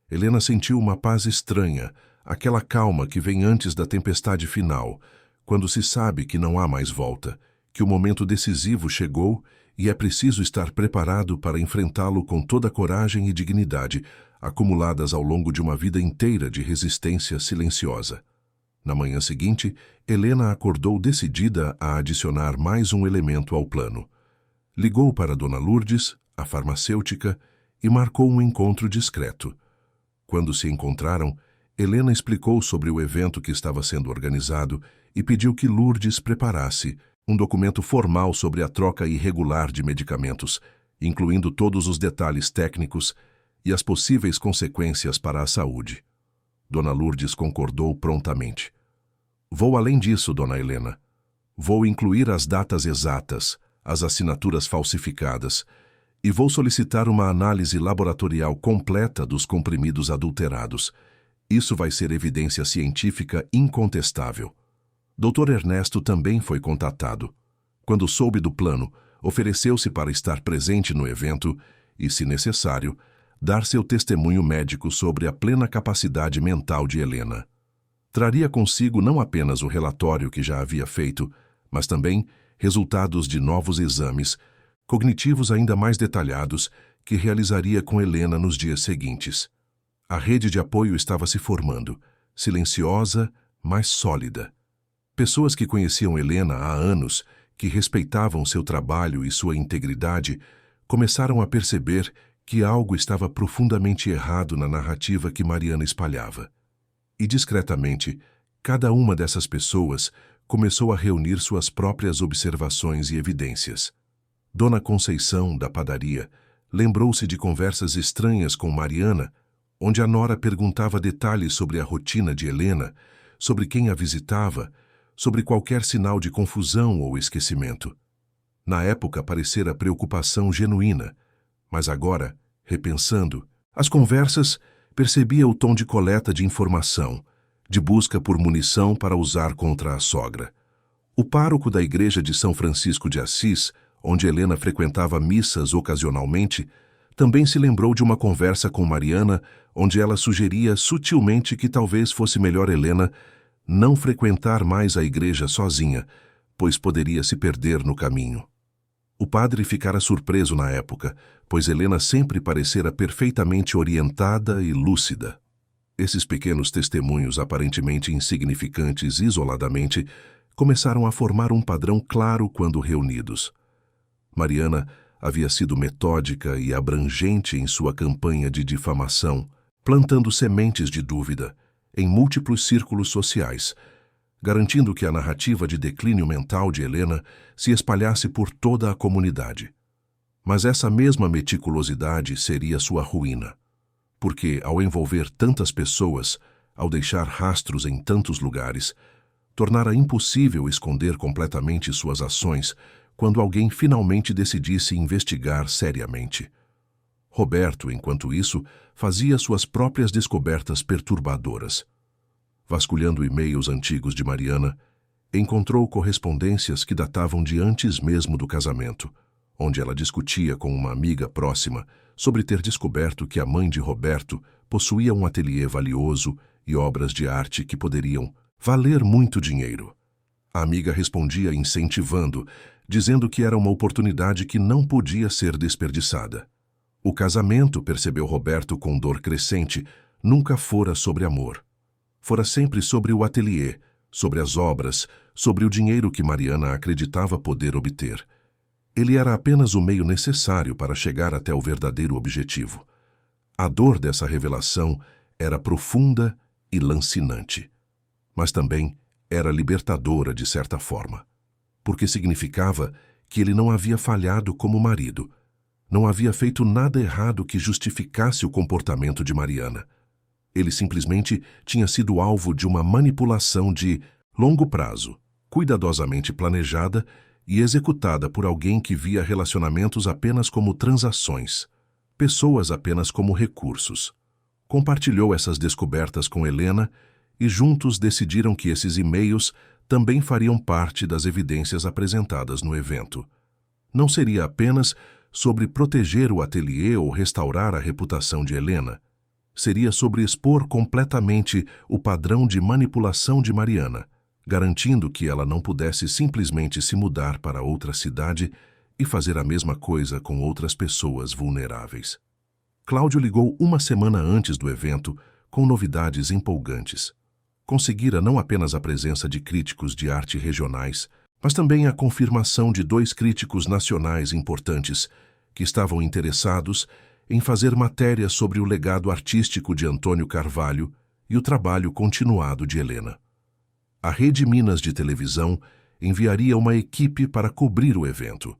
Helena sentiu uma paz estranha, aquela calma que vem antes da tempestade final, quando se sabe que não há mais volta, que o momento decisivo chegou e é preciso estar preparado para enfrentá-lo com toda a coragem e dignidade, acumuladas ao longo de uma vida inteira de resistência silenciosa. Na manhã seguinte, Helena acordou decidida a adicionar mais um elemento ao plano. Ligou para Dona Lourdes, a farmacêutica, e marcou um encontro discreto. Quando se encontraram, Helena explicou sobre o evento que estava sendo organizado e pediu que Lourdes preparasse um documento formal sobre a troca irregular de medicamentos, incluindo todos os detalhes técnicos e as possíveis consequências para a saúde. Dona Lourdes concordou prontamente. Vou além disso, Dona Helena. Vou incluir as datas exatas, as assinaturas falsificadas, e vou solicitar uma análise laboratorial completa dos comprimidos adulterados. Isso vai ser evidência científica incontestável. Dr. Ernesto também foi contatado. Quando soube do plano, ofereceu-se para estar presente no evento e, se necessário, dar seu testemunho médico sobre a plena capacidade mental de Helena. Traria consigo não apenas o relatório que já havia feito, mas também resultados de novos exames, cognitivos ainda mais detalhados, que realizaria com Helena nos dias seguintes. A rede de apoio estava se formando, silenciosa, mas sólida. Pessoas que conheciam Helena há anos, que respeitavam seu trabalho e sua integridade, começaram a perceber que algo estava profundamente errado na narrativa que Mariana espalhava. E discretamente, cada uma dessas pessoas começou a reunir suas próprias observações e evidências. Dona Conceição, da padaria, lembrou-se de conversas estranhas com Mariana, onde a nora perguntava detalhes sobre a rotina de Helena, sobre quem a visitava, sobre qualquer sinal de confusão ou esquecimento. Na época parecera preocupação genuína, mas agora, repensando, as conversas, percebia o tom de coleta de informação, de busca por munição para usar contra a sogra. O pároco da igreja de São Francisco de Assis, onde Helena frequentava missas ocasionalmente, também se lembrou de uma conversa com Mariana, onde ela sugeria sutilmente que talvez fosse melhor Helena não frequentar mais a igreja sozinha, pois poderia se perder no caminho. O padre ficara surpreso na época, pois Helena sempre parecera perfeitamente orientada e lúcida. Esses pequenos testemunhos aparentemente insignificantes isoladamente começaram a formar um padrão claro quando reunidos. Mariana havia sido metódica e abrangente em sua campanha de difamação, plantando sementes de dúvida em múltiplos círculos sociais, garantindo que a narrativa de declínio mental de Helena se espalhasse por toda a comunidade. Mas essa mesma meticulosidade seria sua ruína, porque, ao envolver tantas pessoas, ao deixar rastros em tantos lugares, tornara impossível esconder completamente suas ações quando alguém finalmente decidisse investigar seriamente. Roberto, enquanto isso, fazia suas próprias descobertas perturbadoras. Vasculhando e-mails antigos de Mariana, encontrou correspondências que datavam de antes mesmo do casamento, onde ela discutia com uma amiga próxima sobre ter descoberto que a mãe de Roberto possuía um ateliê valioso e obras de arte que poderiam valer muito dinheiro. A amiga respondia incentivando, dizendo que era uma oportunidade que não podia ser desperdiçada. O casamento, percebeu Roberto com dor crescente, nunca fora sobre amor. Fora sempre sobre o ateliê, sobre as obras, sobre o dinheiro que Mariana acreditava poder obter. Ele era apenas o meio necessário para chegar até o verdadeiro objetivo. A dor dessa revelação era profunda e lancinante, mas também era libertadora de certa forma, porque significava que ele não havia falhado como marido, não havia feito nada errado que justificasse o comportamento de Mariana. Ele simplesmente tinha sido alvo de uma manipulação de longo prazo, cuidadosamente planejada e executada por alguém que via relacionamentos apenas como transações, pessoas apenas como recursos. Compartilhou essas descobertas com Helena e juntos decidiram que esses e-mails também fariam parte das evidências apresentadas no evento. Não seria apenas sobre proteger o ateliê ou restaurar a reputação de Helena. Seria sobre expor completamente o padrão de manipulação de Mariana, garantindo que ela não pudesse simplesmente se mudar para outra cidade e fazer a mesma coisa com outras pessoas vulneráveis. Cláudio ligou uma semana antes do evento com novidades empolgantes. Conseguira não apenas a presença de críticos de arte regionais, mas também a confirmação de 2 críticos nacionais importantes que estavam interessados em fazer matérias sobre o legado artístico de Antônio Carvalho e o trabalho continuado de Helena. A Rede Minas de televisão enviaria uma equipe para cobrir o evento.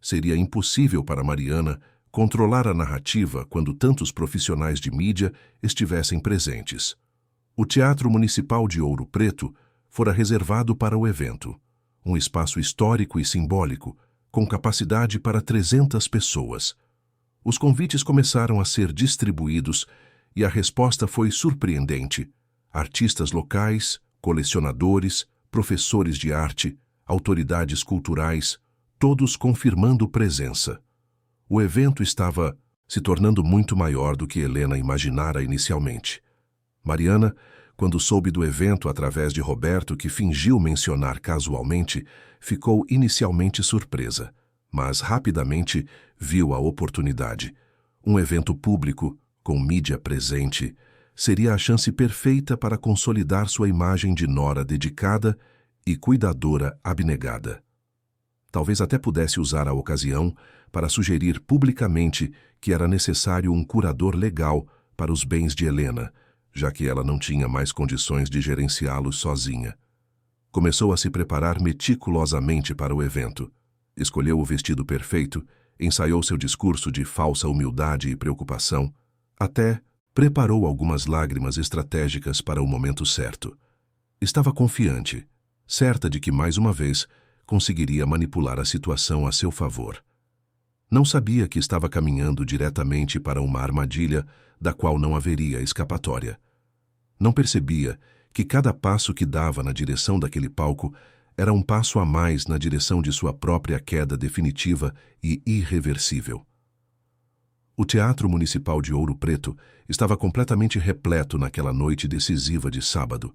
Seria impossível para Mariana controlar a narrativa quando tantos profissionais de mídia estivessem presentes. O Teatro Municipal de Ouro Preto fora reservado para o evento, um espaço histórico e simbólico, com capacidade para 300 pessoas. Os convites começaram a ser distribuídos e a resposta foi surpreendente. Artistas locais, colecionadores, professores de arte, autoridades culturais, todos confirmando presença. O evento estava se tornando muito maior do que Helena imaginara inicialmente. Mariana, quando soube do evento através de Roberto, que fingiu mencionar casualmente, ficou inicialmente surpresa, mas rapidamente viu a oportunidade. Um evento público, com mídia presente, seria a chance perfeita para consolidar sua imagem de nora dedicada e cuidadora abnegada. Talvez até pudesse usar a ocasião para sugerir publicamente que era necessário um curador legal para os bens de Helena, já que ela não tinha mais condições de gerenciá-los sozinha. Começou a se preparar meticulosamente para o evento. Escolheu o vestido perfeito, ensaiou seu discurso de falsa humildade e preocupação, até preparou algumas lágrimas estratégicas para o momento certo. Estava confiante, certa de que mais uma vez conseguiria manipular a situação a seu favor. Não sabia que estava caminhando diretamente para uma armadilha da qual não haveria escapatória. Não percebia que cada passo que dava na direção daquele palco era um passo a mais na direção de sua própria queda definitiva e irreversível. O Teatro Municipal de Ouro Preto estava completamente repleto naquela noite decisiva de sábado.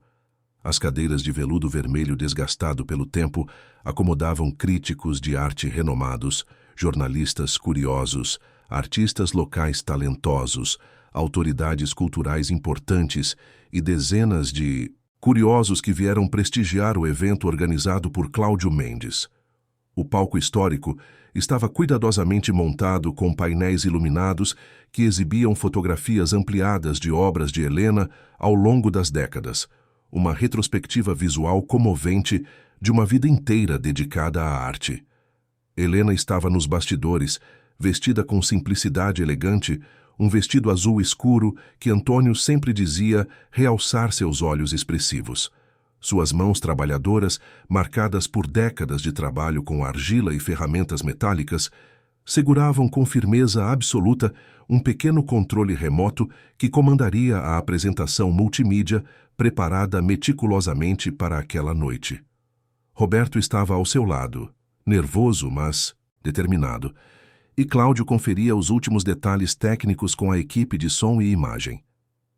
As cadeiras de veludo vermelho desgastado pelo tempo acomodavam críticos de arte renomados, jornalistas curiosos, artistas locais talentosos, autoridades culturais importantes e dezenas de curiosos que vieram prestigiar o evento organizado por Cláudio Mendes. O palco histórico estava cuidadosamente montado com painéis iluminados que exibiam fotografias ampliadas de obras de Helena ao longo das décadas, uma retrospectiva visual comovente de uma vida inteira dedicada à arte. Helena estava nos bastidores, vestida com simplicidade elegante, um vestido azul escuro que Antônio sempre dizia realçar seus olhos expressivos. Suas mãos trabalhadoras, marcadas por décadas de trabalho com argila e ferramentas metálicas, seguravam com firmeza absoluta um pequeno controle remoto que comandaria a apresentação multimídia preparada meticulosamente para aquela noite. Roberto estava ao seu lado, nervoso, mas determinado, e Cláudio conferia os últimos detalhes técnicos com a equipe de som e imagem.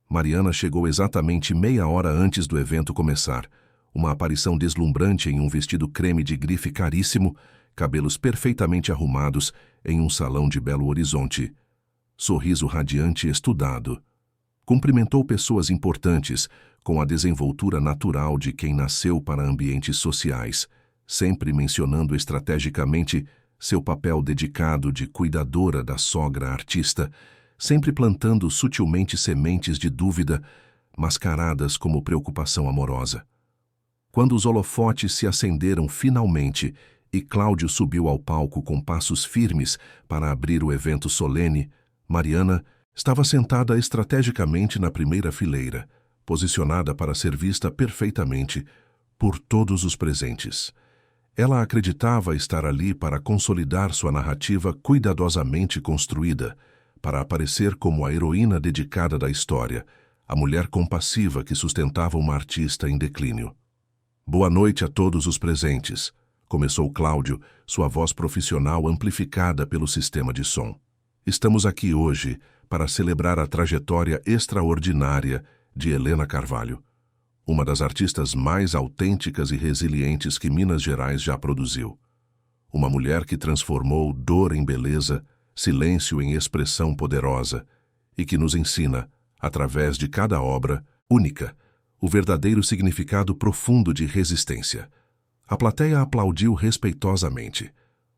Mariana chegou exatamente meia hora antes do evento começar, uma aparição deslumbrante em um vestido creme de grife caríssimo, cabelos perfeitamente arrumados em um salão de Belo Horizonte. Sorriso radiante e estudado. Cumprimentou pessoas importantes com a desenvoltura natural de quem nasceu para ambientes sociais, sempre mencionando estrategicamente seu papel dedicado de cuidadora da sogra artista, sempre plantando sutilmente sementes de dúvida, mascaradas como preocupação amorosa. Quando os holofotes se acenderam finalmente e Cláudio subiu ao palco com passos firmes para abrir o evento solene, Mariana estava sentada estrategicamente na primeira fileira, posicionada para ser vista perfeitamente por todos os presentes. Ela acreditava estar ali para consolidar sua narrativa cuidadosamente construída, para aparecer como a heroína dedicada da história, a mulher compassiva que sustentava uma artista em declínio. Boa noite a todos os presentes, começou Cláudio, sua voz profissional amplificada pelo sistema de som. Estamos aqui hoje para celebrar a trajetória extraordinária de Helena Carvalho, uma das artistas mais autênticas e resilientes que Minas Gerais já produziu. Uma mulher que transformou dor em beleza, silêncio em expressão poderosa e que nos ensina, através de cada obra única, o verdadeiro significado profundo de resistência. A plateia aplaudiu respeitosamente.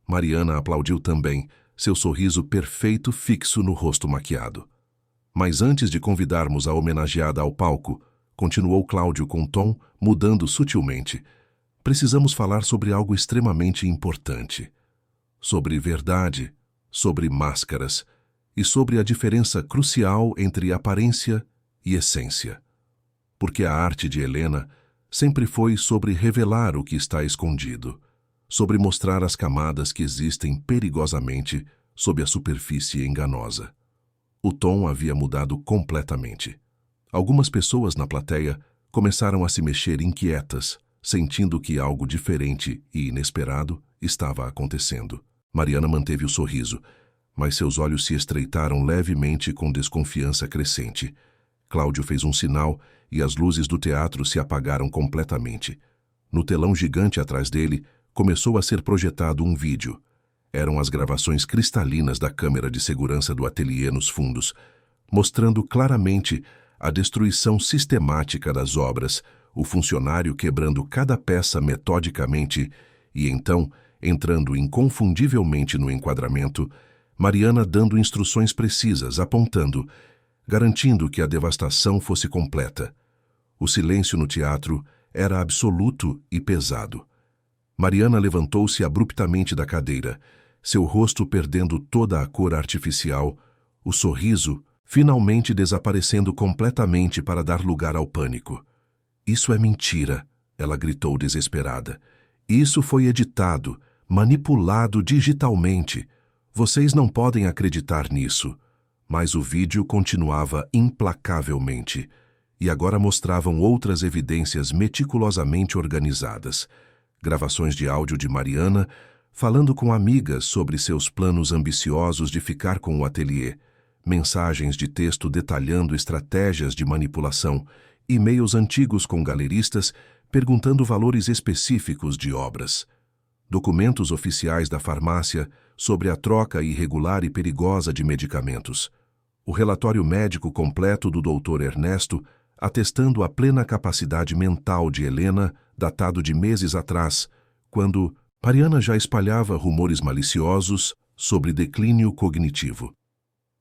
Mariana aplaudiu também, seu sorriso perfeito fixo no rosto maquiado. Mas antes de convidarmos a homenageada ao palco, continuou Cláudio com tom, mudando sutilmente, precisamos falar sobre algo extremamente importante. Sobre verdade, sobre máscaras e sobre a diferença crucial entre aparência e essência. Porque a arte de Helena sempre foi sobre revelar o que está escondido, sobre mostrar as camadas que existem perigosamente sob a superfície enganosa. O tom havia mudado completamente. Algumas pessoas na plateia começaram a se mexer inquietas, sentindo que algo diferente e inesperado estava acontecendo. Mariana manteve o sorriso, mas seus olhos se estreitaram levemente com desconfiança crescente. Cláudio fez um sinal e as luzes do teatro se apagaram completamente. No telão gigante atrás dele, começou a ser projetado um vídeo. Eram as gravações cristalinas da câmera de segurança do ateliê nos fundos, mostrando claramente a destruição sistemática das obras, o funcionário quebrando cada peça metodicamente e então, entrando inconfundivelmente no enquadramento, Mariana dando instruções precisas, apontando, garantindo que a devastação fosse completa. O silêncio no teatro era absoluto e pesado. Mariana levantou-se abruptamente da cadeira, seu rosto perdendo toda a cor artificial, o sorriso finalmente desaparecendo completamente para dar lugar ao pânico. "Isso é mentira", ela gritou desesperada. "Isso foi editado, manipulado digitalmente. Vocês não podem acreditar nisso." Mas o vídeo continuava implacavelmente, e agora mostravam outras evidências meticulosamente organizadas. Gravações de áudio de Mariana, falando com amigas sobre seus planos ambiciosos de ficar com o ateliê, mensagens de texto detalhando estratégias de manipulação, e-mails antigos com galeristas perguntando valores específicos de obras. Documentos oficiais da farmácia sobre a troca irregular e perigosa de medicamentos. O relatório médico completo do Dr. Ernesto, atestando a plena capacidade mental de Helena, datado de meses atrás, quando Mariana já espalhava rumores maliciosos sobre declínio cognitivo.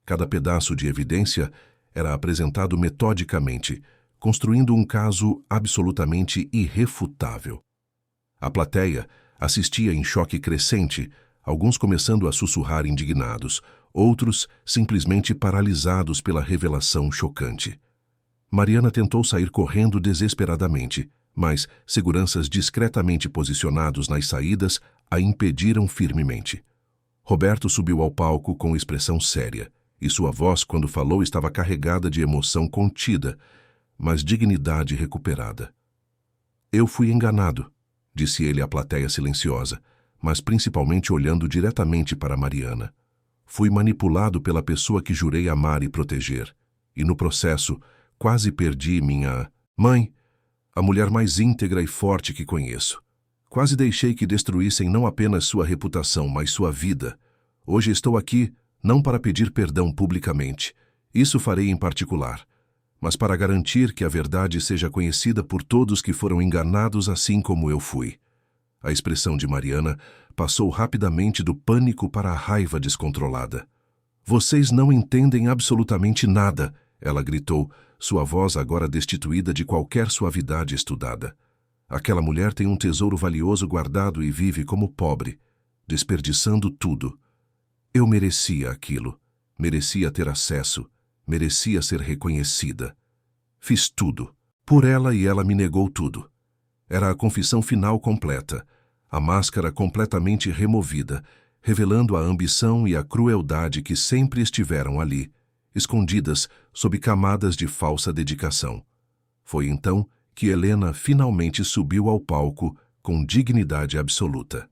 Cada pedaço de evidência era apresentado metodicamente, construindo um caso absolutamente irrefutável. A plateia assistia em choque crescente, alguns começando a sussurrar indignados, outros simplesmente paralisados pela revelação chocante. Mariana tentou sair correndo desesperadamente, mas seguranças discretamente posicionados nas saídas a impediram firmemente. Roberto subiu ao palco com expressão séria, e sua voz, quando falou, estava carregada de emoção contida, mas dignidade recuperada. "Eu fui enganado", disse ele à plateia silenciosa, mas principalmente olhando diretamente para Mariana. "Fui manipulado pela pessoa que jurei amar e proteger, e no processo quase perdi minha mãe, a mulher mais íntegra e forte que conheço. Quase deixei que destruíssem não apenas sua reputação, mas sua vida. Hoje estou aqui não para pedir perdão publicamente, isso farei em particular, mas para garantir que a verdade seja conhecida por todos que foram enganados assim como eu fui." A expressão de Mariana passou rapidamente do pânico para a raiva descontrolada. "Vocês não entendem absolutamente nada", ela gritou, sua voz agora destituída de qualquer suavidade estudada. "Aquela mulher tem um tesouro valioso guardado e vive como pobre, desperdiçando tudo. Eu merecia aquilo, merecia ter acesso, merecia ser reconhecida. Fiz tudo por ela e ela me negou tudo." Era a confissão final completa, a máscara completamente removida, revelando a ambição e a crueldade que sempre estiveram ali, escondidas sob camadas de falsa dedicação. Foi então que Helena finalmente subiu ao palco com dignidade absoluta.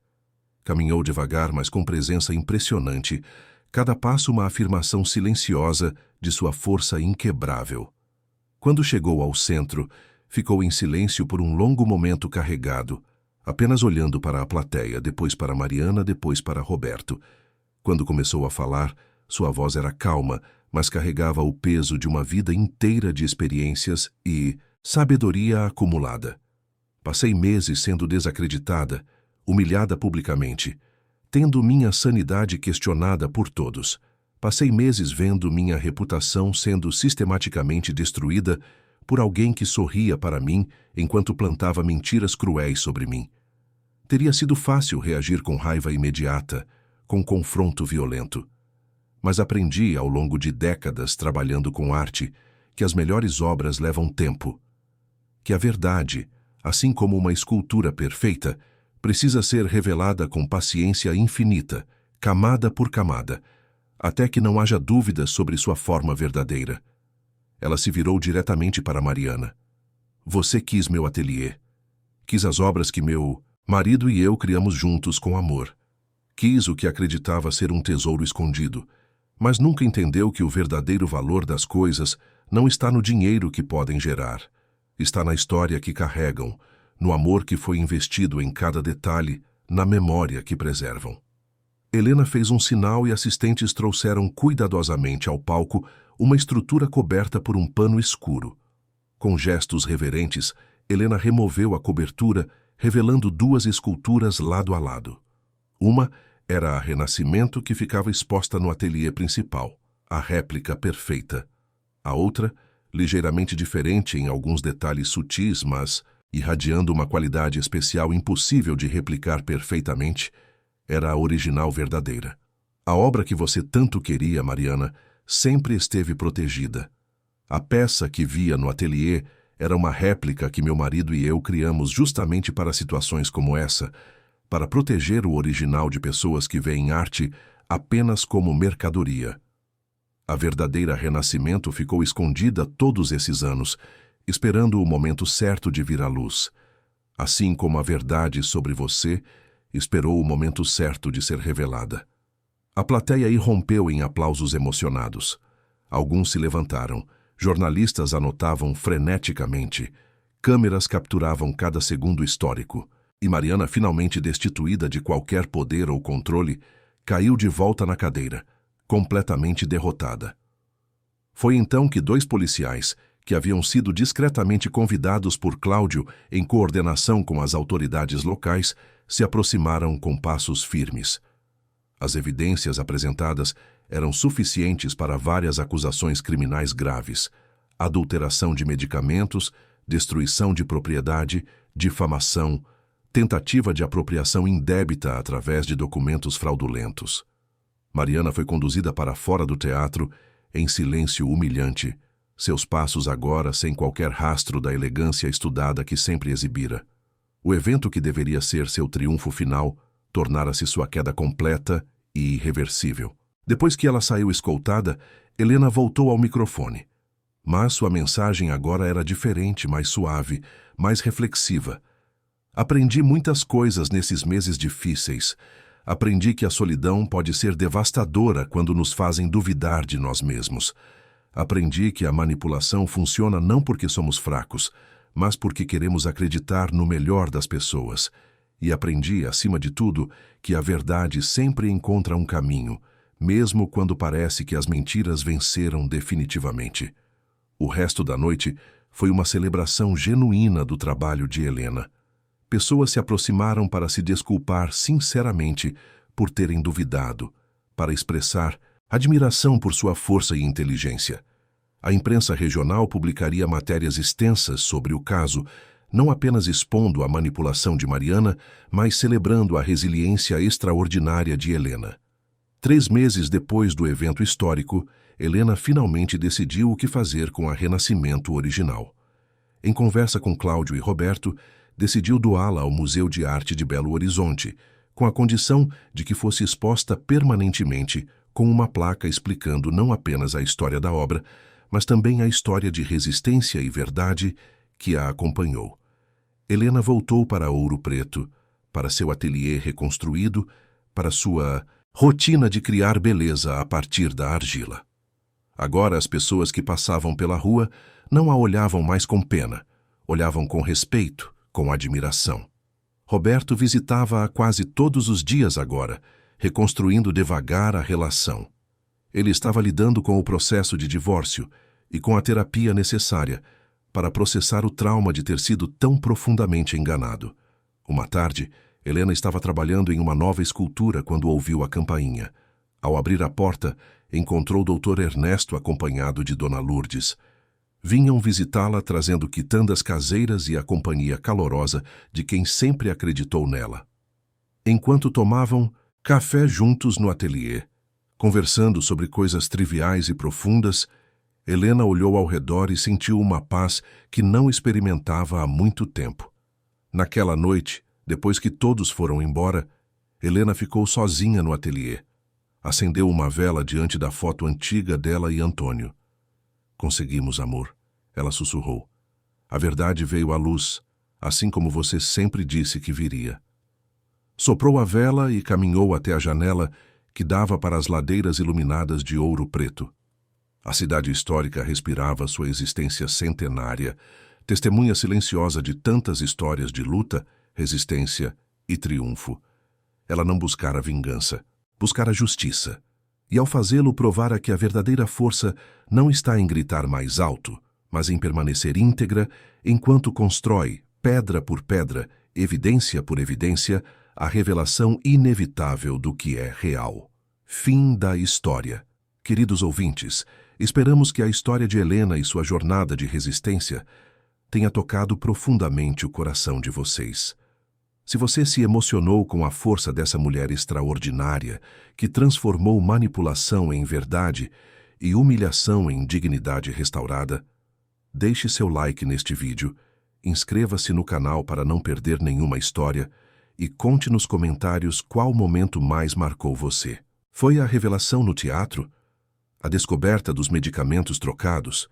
Caminhou devagar, mas com presença impressionante, cada passo uma afirmação silenciosa de sua força inquebrável. Quando chegou ao centro, ficou em silêncio por um longo momento carregado, apenas olhando para a plateia, depois para Mariana, depois para Roberto. Quando começou a falar, sua voz era calma, mas carregava o peso de uma vida inteira de experiências e sabedoria acumulada. "Passei meses sendo desacreditada, humilhada publicamente, tendo minha sanidade questionada por todos. Passei meses vendo minha reputação sendo sistematicamente destruída por alguém que sorria para mim enquanto plantava mentiras cruéis sobre mim. Teria sido fácil reagir com raiva imediata, com confronto violento. Mas aprendi, ao longo de décadas trabalhando com arte, que as melhores obras levam tempo. Que a verdade, assim como uma escultura perfeita, precisa ser revelada com paciência infinita, camada por camada, até que não haja dúvidas sobre sua forma verdadeira. Ela se virou diretamente para Mariana. Você quis meu ateliê. Quis as obras que meu marido e eu criamos juntos com amor. Quis o que acreditava ser um tesouro escondido, mas nunca entendeu que o verdadeiro valor das coisas não está no dinheiro que podem gerar. Está na história que carregam, no amor que foi investido em cada detalhe, na memória que preservam. Helena fez um sinal e assistentes trouxeram cuidadosamente ao palco uma estrutura coberta por um pano escuro. Com gestos reverentes, Helena removeu a cobertura, revelando duas esculturas lado a lado. Uma era a Renascimento, que ficava exposta no ateliê principal, a réplica perfeita. A outra, ligeiramente diferente em alguns detalhes sutis, mas irradiando uma qualidade especial impossível de replicar perfeitamente, era a original verdadeira. A obra que você tanto queria, Mariana, sempre esteve protegida. A peça que via no ateliê era uma réplica que meu marido e eu criamos justamente para situações como essa, para proteger o original de pessoas que veem arte apenas como mercadoria. A verdadeira Renascimento ficou escondida todos esses anos, esperando o momento certo de vir à luz. Assim como a verdade sobre você esperou o momento certo de ser revelada. A plateia irrompeu em aplausos emocionados. Alguns se levantaram, jornalistas anotavam freneticamente, câmeras capturavam cada segundo histórico, e Mariana, finalmente destituída de qualquer poder ou controle, caiu de volta na cadeira, completamente derrotada. Foi então que dois policiais, que haviam sido discretamente convidados por Cláudio em coordenação com as autoridades locais, se aproximaram com passos firmes. As evidências apresentadas eram suficientes para várias acusações criminais graves: adulteração de medicamentos, destruição de propriedade, difamação, tentativa de apropriação indébita através de documentos fraudulentos. Mariana foi conduzida para fora do teatro, em silêncio humilhante, seus passos agora sem qualquer rastro da elegância estudada que sempre exibira. O evento que deveria ser seu triunfo final tornara-se sua queda completa e irreversível. Depois que ela saiu escoltada, Helena voltou ao microfone. Mas sua mensagem agora era diferente, mais suave, mais reflexiva. Aprendi muitas coisas nesses meses difíceis. Aprendi que a solidão pode ser devastadora quando nos fazem duvidar de nós mesmos. Aprendi que a manipulação funciona não porque somos fracos, mas porque queremos acreditar no melhor das pessoas. E aprendi, acima de tudo, que a verdade sempre encontra um caminho, mesmo quando parece que as mentiras venceram definitivamente. O resto da noite foi uma celebração genuína do trabalho de Helena. Pessoas se aproximaram para se desculpar sinceramente por terem duvidado, para expressar admiração por sua força e inteligência. A imprensa regional publicaria matérias extensas sobre o caso, não apenas expondo a manipulação de Mariana, mas celebrando a resiliência extraordinária de Helena. 3 meses depois do evento histórico, Helena finalmente decidiu o que fazer com a Renascimento original. Em conversa com Cláudio e Roberto, decidiu doá-la ao Museu de Arte de Belo Horizonte, com a condição de que fosse exposta permanentemente com uma placa explicando não apenas a história da obra, mas também a história de resistência e verdade que a acompanhou. Helena voltou para Ouro Preto, para seu ateliê reconstruído, para sua rotina de criar beleza a partir da argila. Agora as pessoas que passavam pela rua não a olhavam mais com pena, olhavam com respeito, com admiração. Roberto visitava-a quase todos os dias agora, reconstruindo devagar a relação. Ele estava lidando com o processo de divórcio e com a terapia necessária para processar o trauma de ter sido tão profundamente enganado. Uma tarde, Helena estava trabalhando em uma nova escultura quando ouviu a campainha. Ao abrir a porta, encontrou o Dr. Ernesto acompanhado de Dona Lourdes. Vinham visitá-la trazendo quitandas caseiras e a companhia calorosa de quem sempre acreditou nela. Enquanto tomavam café juntos no ateliê, conversando sobre coisas triviais e profundas, Helena olhou ao redor e sentiu uma paz que não experimentava há muito tempo. Naquela noite, depois que todos foram embora, Helena ficou sozinha no ateliê. Acendeu uma vela diante da foto antiga dela e Antônio. "Conseguimos, amor", ela sussurrou. "A verdade veio à luz, assim como você sempre disse que viria." Soprou a vela e caminhou até a janela que dava para as ladeiras iluminadas de ouro preto. A cidade histórica respirava sua existência centenária, testemunha silenciosa de tantas histórias de luta, resistência e triunfo. Ela não buscara vingança, buscara justiça. E ao fazê-lo provara que a verdadeira força não está em gritar mais alto, mas em permanecer íntegra enquanto constrói, pedra por pedra, evidência por evidência, a revelação inevitável do que é real. Fim da história. Queridos ouvintes, esperamos que a história de Helena e sua jornada de resistência tenha tocado profundamente o coração de vocês. Se você se emocionou com a força dessa mulher extraordinária que transformou manipulação em verdade e humilhação em dignidade restaurada, deixe seu like neste vídeo, inscreva-se no canal para não perder nenhuma história e conte nos comentários qual momento mais marcou você. Foi a revelação no teatro? A descoberta dos medicamentos trocados?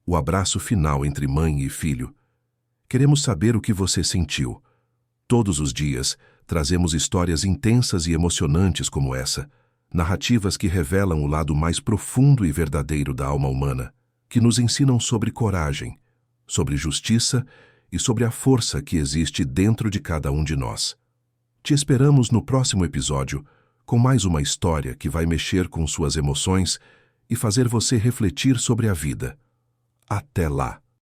O abraço final entre mãe e filho? Queremos saber o que você sentiu. Todos os dias, trazemos histórias intensas e emocionantes como essa, narrativas que revelam o lado mais profundo e verdadeiro da alma humana, que nos ensinam sobre coragem, sobre justiça e sobre a força que existe dentro de cada um de nós. Te esperamos no próximo episódio, com mais uma história que vai mexer com suas emoções e fazer você refletir sobre a vida. Até lá!